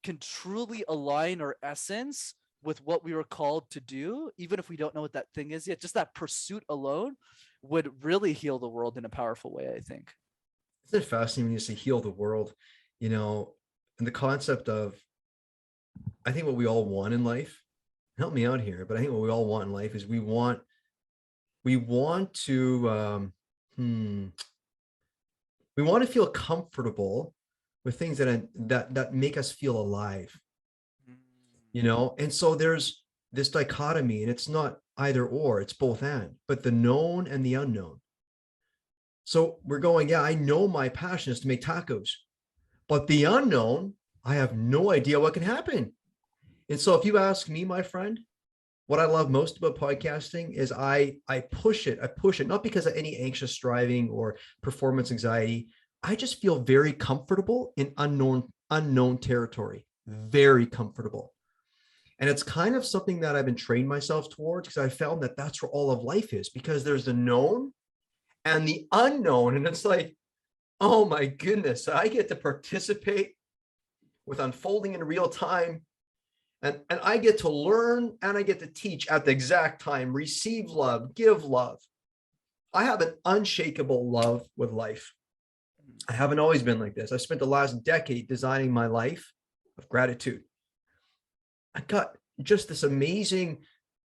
can truly align our essence with what we were called to do, even if we don't know what that thing is yet, just that pursuit alone would really heal the world in a powerful way, I think. Isn't it fascinating when you say heal the world, you know, and the concept of, I think what we all want in life, help me out here, but I think what we all want in life is we want to feel comfortable with things that make us feel alive. You know, and so there's this dichotomy, and it's not either or, it's both and, but the known and the unknown. So we're going, yeah, I know my passion is to make tacos, but the unknown, I have no idea what can happen. And so if you ask me, my friend, what I love most about podcasting is I push it, not because of any anxious striving or performance anxiety. I just feel very comfortable in unknown territory, very comfortable. And it's kind of something that I've been trained myself towards, because I found that that's where all of life is, because there's the known and the unknown. And it's like, oh my goodness, I get to participate with unfolding in real time. And I get to learn and I get to teach at the exact time, receive love, give love. I have an unshakable love with life. I haven't always been like this. I spent the last decade designing my life of gratitude. I got just this amazing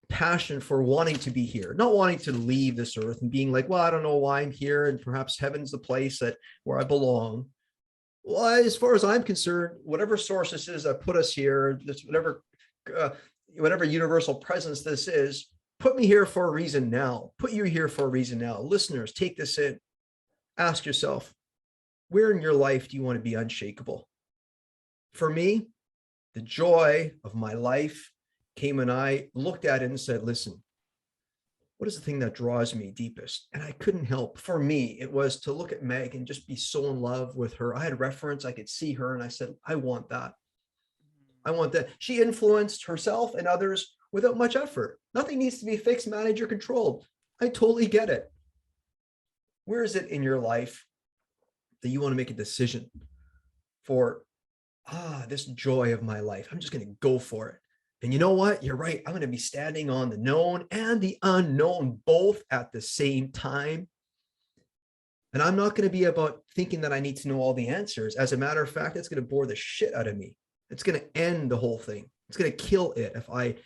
passion for wanting to be here, not wanting to leave this earth and being like, well, I don't know why I'm here, and perhaps heaven's the place where I belong. Well, as far as I'm concerned, whatever source this is that put us here, this whatever universal presence this is, put me here for a reason now. Put you here for a reason now. Listeners, take this in. Ask yourself, where in your life do you want to be unshakable? For me, the joy of my life came when I looked at it and said, listen, what is the thing that draws me deepest? And I couldn't help. For me, it was to look at Meg and just be so in love with her. I had reference, I could see her, and I said, I want that. I want that. She influenced herself and others without much effort. Nothing needs to be fixed, managed, or controlled. I totally get it. Where is it in your life that you want to make a decision for, this joy of my life? I'm just going to go for it. And you know what? You're right. I'm going to be standing on the known and the unknown both at the same time. And I'm not going to be about thinking that I need to know all the answers. As a matter of fact, it's going to bore the shit out of me. It's going to end the whole thing. It's going to kill it if I,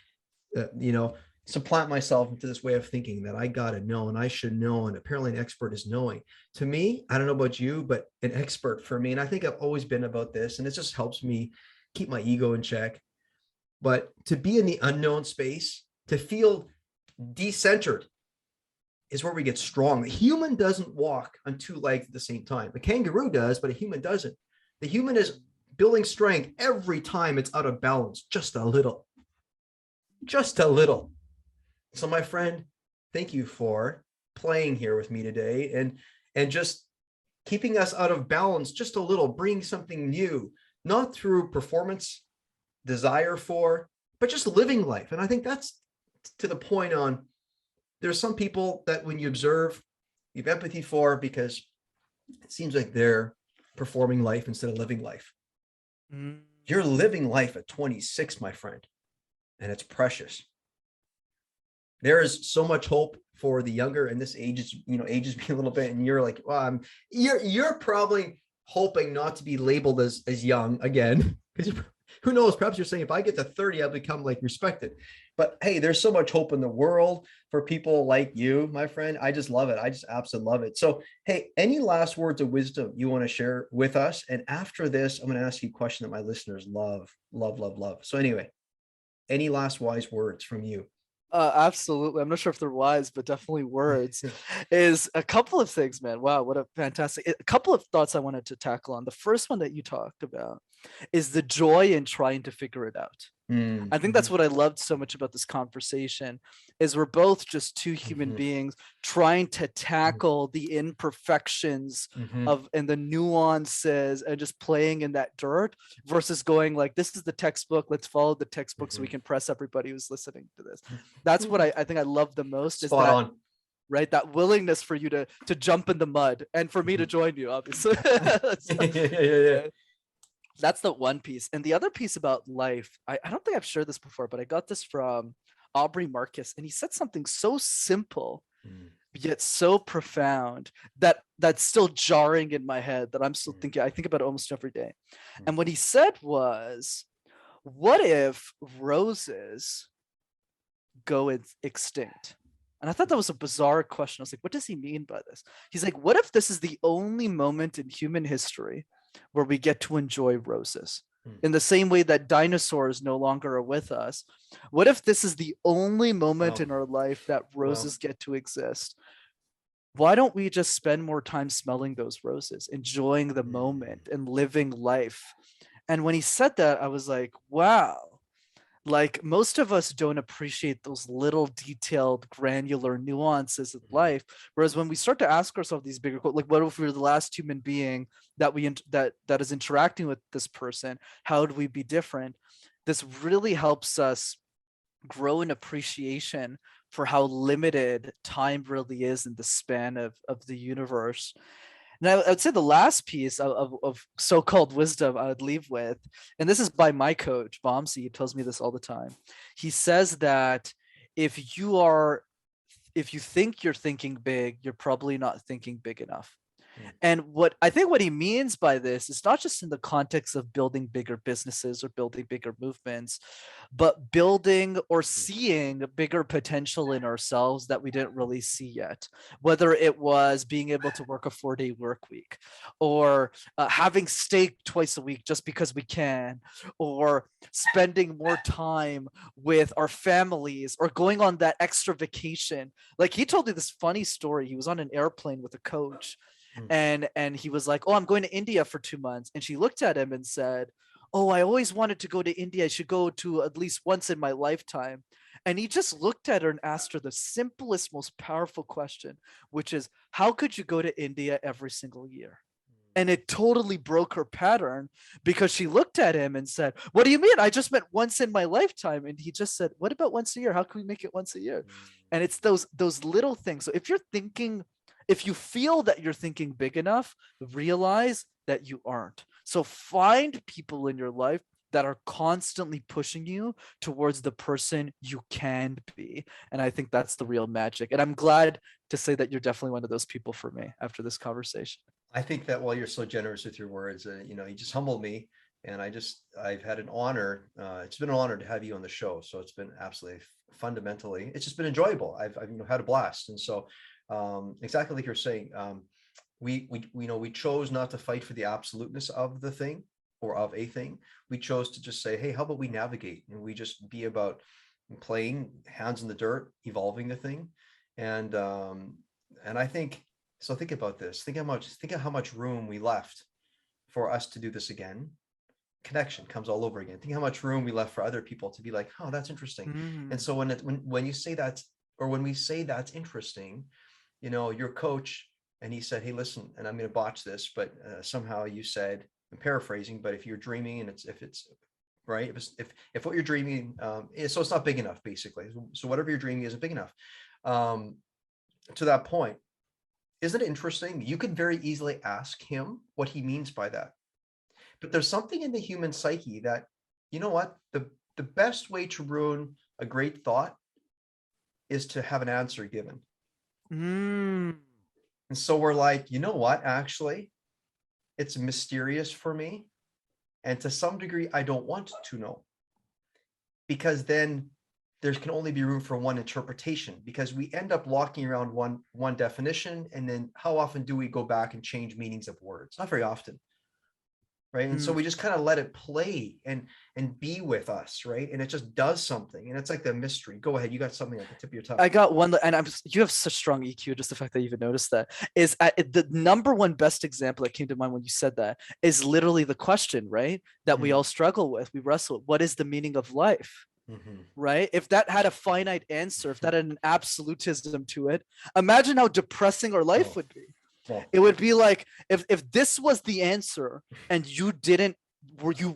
supplant myself into this way of thinking that I got to know and I should know. And apparently an expert is knowing. To me, I don't know about you, but an expert for me, and I think I've always been about this, and it just helps me keep my ego in check. But to be in the unknown space, to feel decentered is where we get strong. The human doesn't walk on two legs at the same time. The kangaroo does, but a human doesn't. The human is building strength every time it's out of balance, just a little. Just a little. So my friend, thank you for playing here with me today and just keeping us out of balance just a little, bringing something new, not through performance, desire for, but just living life. And I think that's to the point on, there's some people that when you observe, you have empathy for because it seems like they're performing life instead of living life. You're living life at 26, my friend, and it's precious. There is so much hope for the younger, and this ages me a little bit, and you're like, well, you're probably hoping not to be labeled as young again, because who knows, perhaps you're saying if I get to 30, I'll become like respected. But hey, there's so much hope in the world for people like you, my friend. I just love it. I just absolutely love it. So, hey, any last words of wisdom you want to share with us? And after this, I'm going to ask you a question that my listeners love. So anyway, any last wise words from you? Absolutely. I'm not sure if they're wise, but definitely words. Is a couple of things, man. Wow, what a fantastic, a couple of thoughts I wanted to tackle on. The first one that you talked about is the joy in trying to figure it out. I think that's what I loved so much about this conversation, is we're both just two human beings trying to tackle the imperfections of and the nuances and just playing in that dirt versus going like, this is the textbook, let's follow the textbook so we can press everybody who's listening to this. That's what I think I love the most. Spot is that, on. right, that willingness for you to jump in the mud and for me to join you, obviously. Yeah. That's the one piece. And the other piece about life, I don't think I've shared this before, but I got this from Aubrey Marcus, and he said something so simple yet so profound that's still jarring in my head, that I'm still thinking, I think about it almost every day. And what he said was, what if roses go extinct? And I thought that was a bizarre question. I was like, what does he mean by this? He's like, what if this is the only moment in human history where we get to enjoy roses? In the same way that dinosaurs no longer are with us, what if this is the only moment in our life that roses get to exist? Why don't we just spend more time smelling those roses, enjoying the moment and living life? And when he said that, I was like, wow. Like, most of us don't appreciate those little detailed, granular nuances of life. Whereas when we start to ask ourselves these bigger, like, what if we're the last human being that that is interacting with this person? How would we be different? This really helps us grow an appreciation for how limited time really is in the span of the universe. And I would say the last piece of so-called wisdom I would leave with, and this is by my coach, Bomsey, he tells me this all the time. He says that if you think you're thinking big, you're probably not thinking big enough. And what I think what he means by this is not just in the context of building bigger businesses or building bigger movements, but building or seeing bigger potential in ourselves that we didn't really see yet. Whether it was being able to work a 4-day work week, or having steak twice a week just because we can, or spending more time with our families, or going on that extra vacation. Like, he told me this funny story. He was on an airplane with a coach, and he was like, oh, I'm going to India for 2 months. And she looked at him and said, oh, I always wanted to go to India. I should go to at least once in my lifetime. And he just looked at her and asked her the simplest, most powerful question, which is, how could you go to India every single year? And it totally broke her pattern, because she looked at him and said, what do you mean? I just meant once in my lifetime. And he just said, what about once a year? How can we make it once a year? And it's those little things. So if you feel that you're thinking big enough, realize that you aren't. So find people in your life that are constantly pushing you towards the person you can be. And I think that's the real magic. And I'm glad to say that you're definitely one of those people for me after this conversation. I think that while you're so generous with your words, you just humbled me, and I've had an honor. It's been an honor to have you on the show. So it's been absolutely fundamentally, it's just been enjoyable. I've had a blast. And so exactly like you're saying, we chose not to fight for the absoluteness of the thing or of a thing. We chose to just say, hey, how about we navigate, and we just be about playing hands in the dirt, evolving the thing. And I think, so think about this. Think of how much room we left for us to do this again. Connection comes all over again. Think how much room we left for other people to be like, oh, that's interesting. And so when you say that, or when we say that's interesting, your coach, and he said, hey, listen, and I'm going to botch this, but somehow you said, I'm paraphrasing, but if you're dreaming, and if it's right, if what you're dreaming, so it's not big enough, basically. So whatever you're dreaming isn't big enough. To that point, isn't it interesting? You could very easily ask him what he means by that. But there's something in the human psyche that, you know what, the best way to ruin a great thought is to have an answer given. And so we're like, you know what, actually, it's mysterious for me. And to some degree, I don't want to know. Because then there can only be room for one interpretation, because we end up locking around one definition. And then how often do we go back and change meanings of words? Not very often. Right. And so we just kind of let it play and be with us. Right. And it just does something. And it's like the mystery. Go ahead. You got something at the tip of your tongue. I got one, and you have such strong EQ. Just the fact that you even noticed that is the number one best example that came to mind when you said that is literally the question, right? That we all struggle with. We wrestle with. What is the meaning of life? Right? If that had a finite answer, if that had an absolutism to it, imagine how depressing our life would be. It would be like if this was the answer and you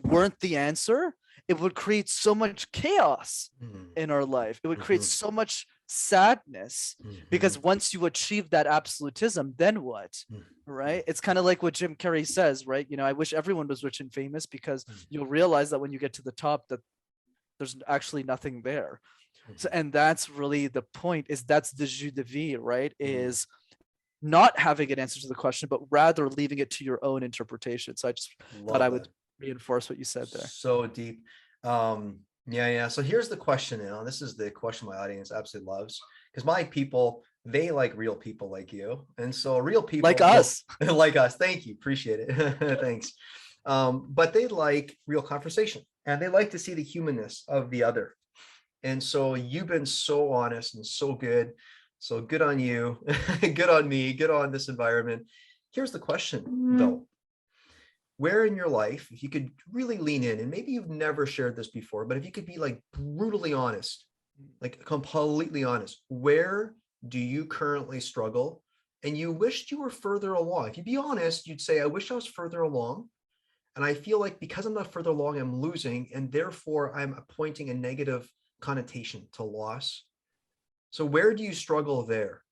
weren't the answer, it would create so much chaos in our life. It would create so much sadness, because once you achieve that absolutism, then what? Right? It's kind of like what Jim Carrey says, right? I wish everyone was rich and famous, because you'll realize that when you get to the top, that there's actually nothing there. So, and that's really the point, is that's the jus de vie, right? Is not having an answer to the question, but rather leaving it to your own interpretation. So I just thought I would reinforce what you said there. So deep. Yeah. So here's the question now. This is the question my audience absolutely loves, because my people, they like real people like you. And so real people like us. Like us. Thank you. Appreciate it. Thanks. But they like real conversation, and they like to see the humanness of the other. And so you've been so honest and so good. So good on you, good on me, good on this environment. Here's the question though. Where in your life, if you could really lean in, and maybe you've never shared this before, but if you could be like brutally honest, like completely honest, where do you currently struggle and you wished you were further along? If you'd be honest, you'd say, I wish I was further along. And I feel like because I'm not further along, I'm losing, and therefore I'm appointing a negative connotation to loss. So where do you struggle there?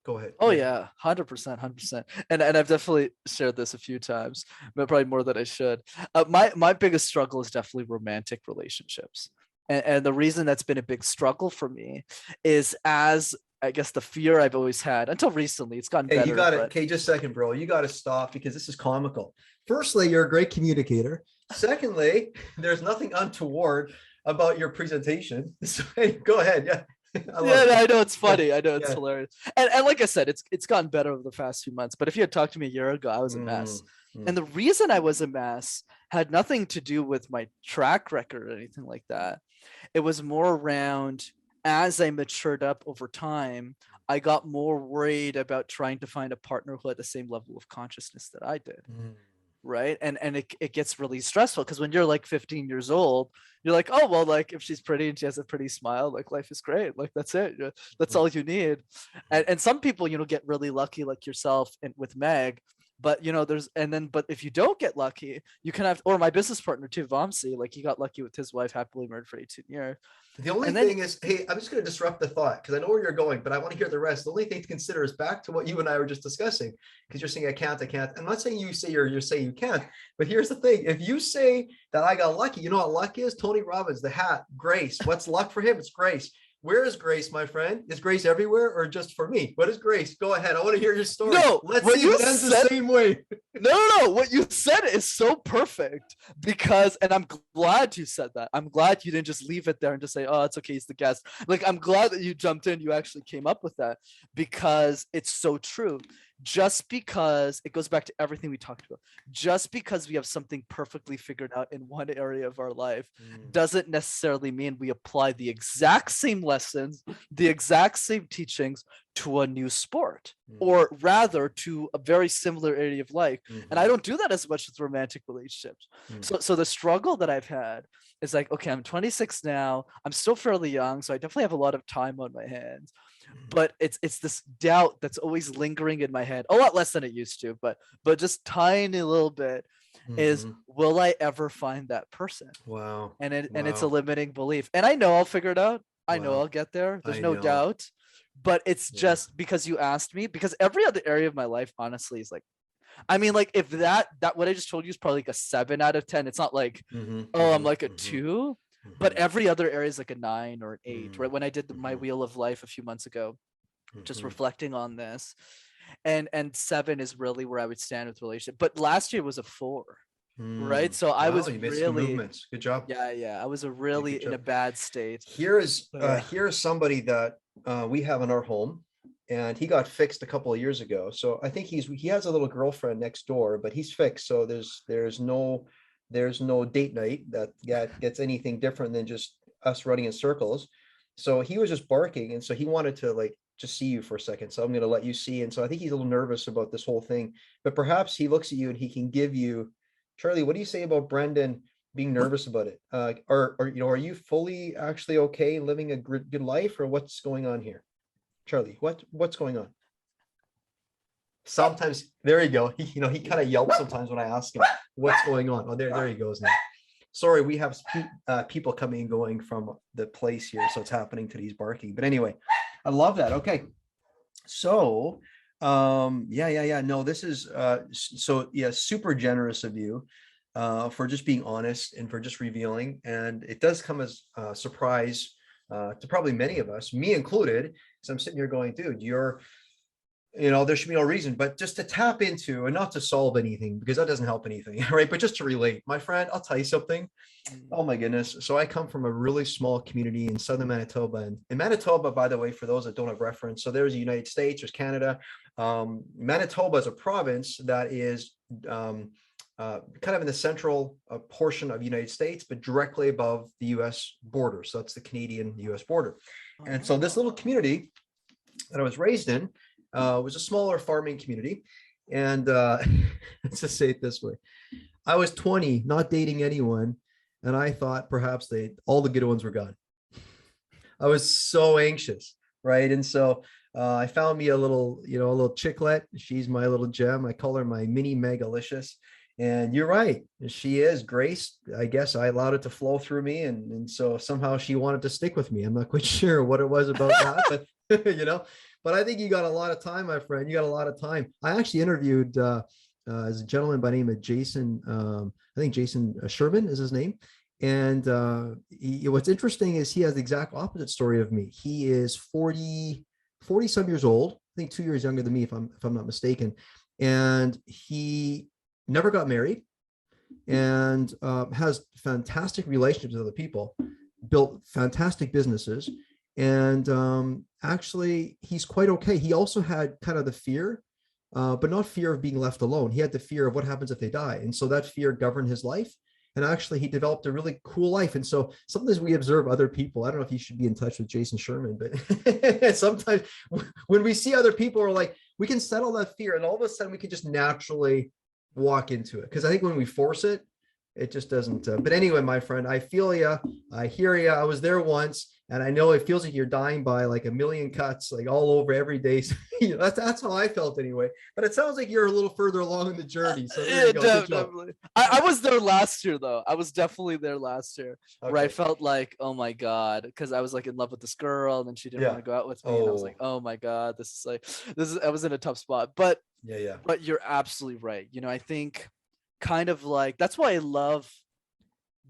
Go ahead. Oh yeah, 100%, 100%. And I've definitely shared this a few times, but probably more than I should. My biggest struggle is definitely romantic relationships. And the reason that's been a big struggle for me is, as I guess the fear I've always had until recently, it's gotten Hey, you better. got it. But Okay, just a second, bro. You got to stop because this is comical. Firstly, you're a great communicator. Secondly, there's nothing untoward about your presentation. So hey, go ahead. Yeah. I love yeah, it. I know it's funny. Yeah, I know it's yeah. hilarious. And like I said, it's gotten better over the past few months. But if you had talked to me a year ago, I was a mess. Mm, And the reason I was a mess had nothing to do with my track record or anything like that. It was more around, as I matured up over time, I got more worried about trying to find a partner who had the same level of consciousness that I did. mm. Right. And it gets really stressful because when you're like 15 years old, you're like, oh, well, like if she's pretty and she has a pretty smile, like life is great. Like that's it. That's all you need. And some people, get really lucky like yourself and with Meg. But but if you don't get lucky, you can have, or my business partner too, Vamsi, like he got lucky with his wife, happily married for 18 years. The only And then thing is, hey, I'm just going to disrupt the thought because I know where you're going, but I want to hear the rest. The only thing to consider is back to what you and I were just discussing, because you're saying I can't. I'm not saying you say you're saying you can't, but here's the thing. If you say that I got lucky, you know what luck is? Tony Robbins, the hat, grace. What's luck for him? It's grace. Where is grace, my friend? Is grace everywhere or just for me? What is grace? Go ahead. I want to hear your story. No, Let's see if it ends the same way. No. What you said is so perfect because, and I'm glad you said that. I'm glad you didn't just leave it there and just say, oh, it's okay, he's the guest. Like, I'm glad that you jumped in. You actually came up with that because it's so true. Just because it goes back to everything we talked about, just because we have something perfectly figured out in one area of our life doesn't necessarily mean we apply the exact same lessons, the exact same teachings to a new sport, or rather to a very similar area of life. And I don't do that as much with romantic relationships. So the struggle that I've had is like, okay, I'm 26 now. I'm still fairly young, so I definitely have a lot of time on my hands. But it's this doubt that's always lingering in my head, a lot less than it used to, but just tiny little bit, is will I ever find that person? Wow. And it's a limiting belief. And I know I'll figure it out. I know Wow. I'll get there. There's I no know. doubt. But it's just because you asked me, because every other area of my life, honestly, is like, I mean, like if that what I just told you is probably like a 7 out of 10. It's not like, I'm like a 2. But every other area is like a 9 or an 8, right? When I did my wheel of life a few months ago, just reflecting on this, and 7 is really where I would stand with relationship. But last year was a 4, right? So I was you made some really, movements. Good job. yeah, I was really in a bad state. Here's somebody that we have in our home, and he got fixed a couple of years ago. So I think he has a little girlfriend next door, but he's fixed. So there's no date night that gets anything different than just us running in circles. So he was just barking, and so he wanted to like just see you for a second. So I'm going to let you see. And so I think he's a little nervous about this whole thing, but perhaps he looks at you and he can give you, Charlie, what do you say about Brenden being nervous about it? Or are you fully actually okay living a good life, or what's going on here? Charlie, what's going on? Sometimes, there you go. He kind of yelps sometimes when I ask him what's going on. Oh, there he goes now. Sorry, we have people coming and going from the place here, so it's happening to these barking. But anyway, I love that. Okay, so no, this is super generous of you for just being honest and for just revealing. And it does come as a surprise to probably many of us, me included. So I'm sitting here going, dude, there should be no reason, but just to tap into, and not to solve anything because that doesn't help anything, right? But just to relate. My friend, I'll tell you something. Oh my goodness. So I come from a really small community in southern Manitoba. And in Manitoba, by the way, for those that don't have reference, so there's the United States, there's Canada. Manitoba is a province that is kind of in the central portion of the United States, but directly above the US border. So that's the Canadian-US border. And so this little community that I was raised in was a smaller farming community. And let's just say it this way. I was 20, not dating anyone. And I thought perhaps all the good ones were gone. I was so anxious, right? And so I found me a little chicklet. She's my little gem. I call her my mini Megalicious. And you're right. She is Grace. I guess I allowed it to flow through me. And so somehow she wanted to stick with me. I'm not quite sure what it was about that, but But I think you got a lot of time, my friend. You got a lot of time. I actually interviewed as a gentleman by the name of Jason. I think Jason Sherman is his name. And what's interesting is he has the exact opposite story of me. He is 40 some years old. I think 2 years younger than me, if I'm not mistaken. And he never got married, and has fantastic relationships with other people, built fantastic businesses. And actually, he's quite okay. He also had kind of the fear, but not fear of being left alone. He had the fear of what happens if they die. And so that fear governed his life. And actually, he developed a really cool life. And so sometimes we observe other people. I don't know if you should be in touch with Jason Sherman, but sometimes when we see other people, we're like, we can settle that fear. And all of a sudden, we can just naturally walk into it. Because I think when we force it, it just doesn't. But anyway, my friend, I feel you. I hear you. I was there once, and I know it feels like you're dying by like a million cuts, like all over every day. So, that's how I felt anyway. But it sounds like you're a little further along in the journey. So there you go. Definitely. I was there last year, though. I was definitely there last year, where I felt like, oh my God, because I was like in love with this girl, and then she didn't want to go out with me, and I was like, oh my God, I was in a tough spot. But but you're absolutely right. I think kind of like that's why I love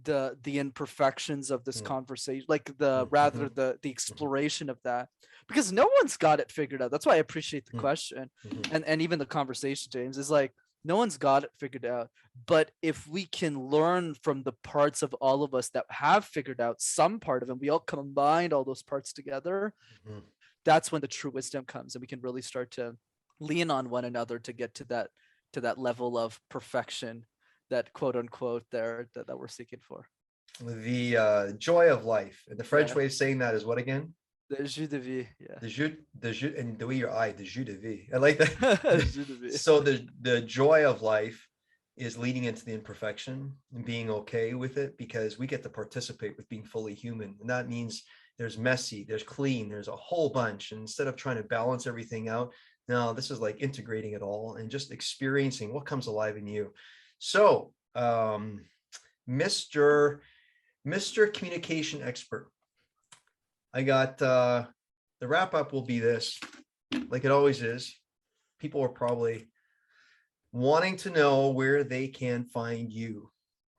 the imperfections of this conversation, like the exploration of that, because no one's got it figured out. That's why I appreciate the question and even the conversation, James, is like no one's got it figured out. But if we can learn from the parts of all of us that have figured out some part of it, we all combined all those parts together, that's when the true wisdom comes, and we can really start to lean on one another to get to that level of perfection, that quote unquote there that we're seeking for. The joy of life. And the French way of saying that is what again? The jus de vie. Yeah. The jus, and the way your eye, the jus de vie. I like that. So the joy of life is leading into the imperfection and being okay with it, because we get to participate with being fully human. And that means there's messy, there's clean, there's a whole bunch. And instead of trying to balance everything out, no, this is like integrating it all and just experiencing what comes alive in you. So, Mr. Communication Expert, I got the wrap up will be this, like it always is. People are probably wanting to know where they can find you.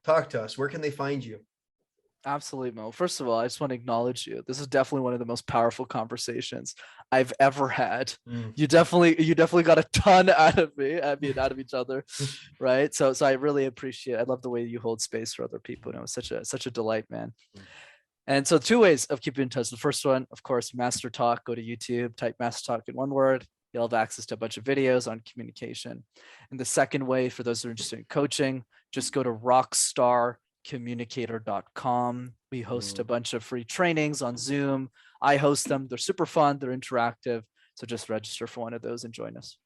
Talk to us. Where can they find you? Absolutely, Mo. First of all, I just want to acknowledge you. This is definitely one of the most powerful conversations I've ever had. You definitely got a ton out of me. I mean, out of each other, right? So I really appreciate it. I love the way you hold space for other people. It's such a delight, man. And so 2 ways of keeping in touch. The first one, of course, MasterTalk. Go to YouTube, type MasterTalk in one word. You'll have access to a bunch of videos on communication. And the second way, for those who are interested in coaching, just go to rockstarcommunicator.com. We host a bunch of free trainings on Zoom. I host them. They're super fun. They're interactive. So just register for one of those and join us.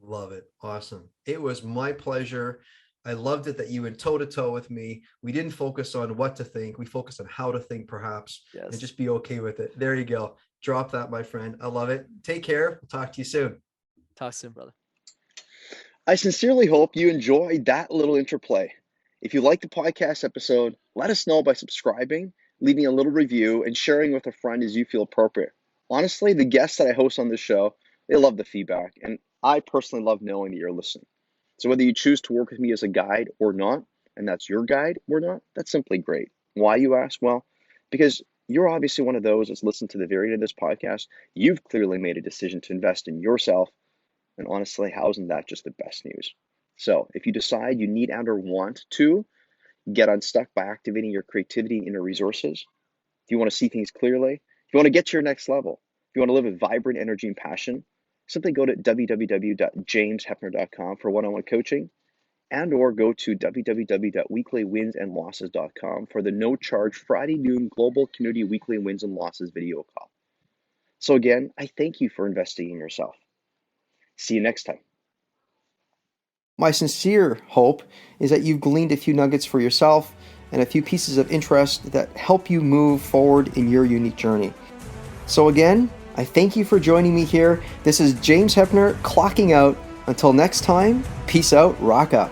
Love it. Awesome. It was my pleasure. I loved it that you went toe to toe with me. We didn't focus on what to think. We focused on how to think, perhaps, and just be okay with it. There you go. Drop that, my friend. I love it. Take care. We'll talk to you soon. Talk soon, brother. I sincerely hope you enjoyed that little interplay. If you liked the podcast episode, let us know by subscribing, leaving a little review, and sharing with a friend as you feel appropriate. Honestly, the guests that I host on this show, they love the feedback, and I personally love knowing that you're listening. So whether you choose to work with me as a guide or not, and that's your guide or not, that's simply great. Why, you ask? Well, because you're obviously one of those that's listened to the very end of this podcast. You've clearly made a decision to invest in yourself. And honestly, how isn't that just the best news? So if you decide you need and or want to get unstuck by activating your creativity and inner resources, if you want to see things clearly, if you want to get to your next level, if you want to live with vibrant energy and passion, simply go to www.jameshefner.com for one-on-one coaching, and or go to www.weeklywinsandlosses.com for the no-charge Friday noon Global Community Weekly Wins and Losses video call. So again, I thank you for investing in yourself. See you next time. My sincere hope is that you've gleaned a few nuggets for yourself and a few pieces of interest that help you move forward in your unique journey. So again, I thank you for joining me here. This is James Hefner clocking out. Until next time, peace out, rock up.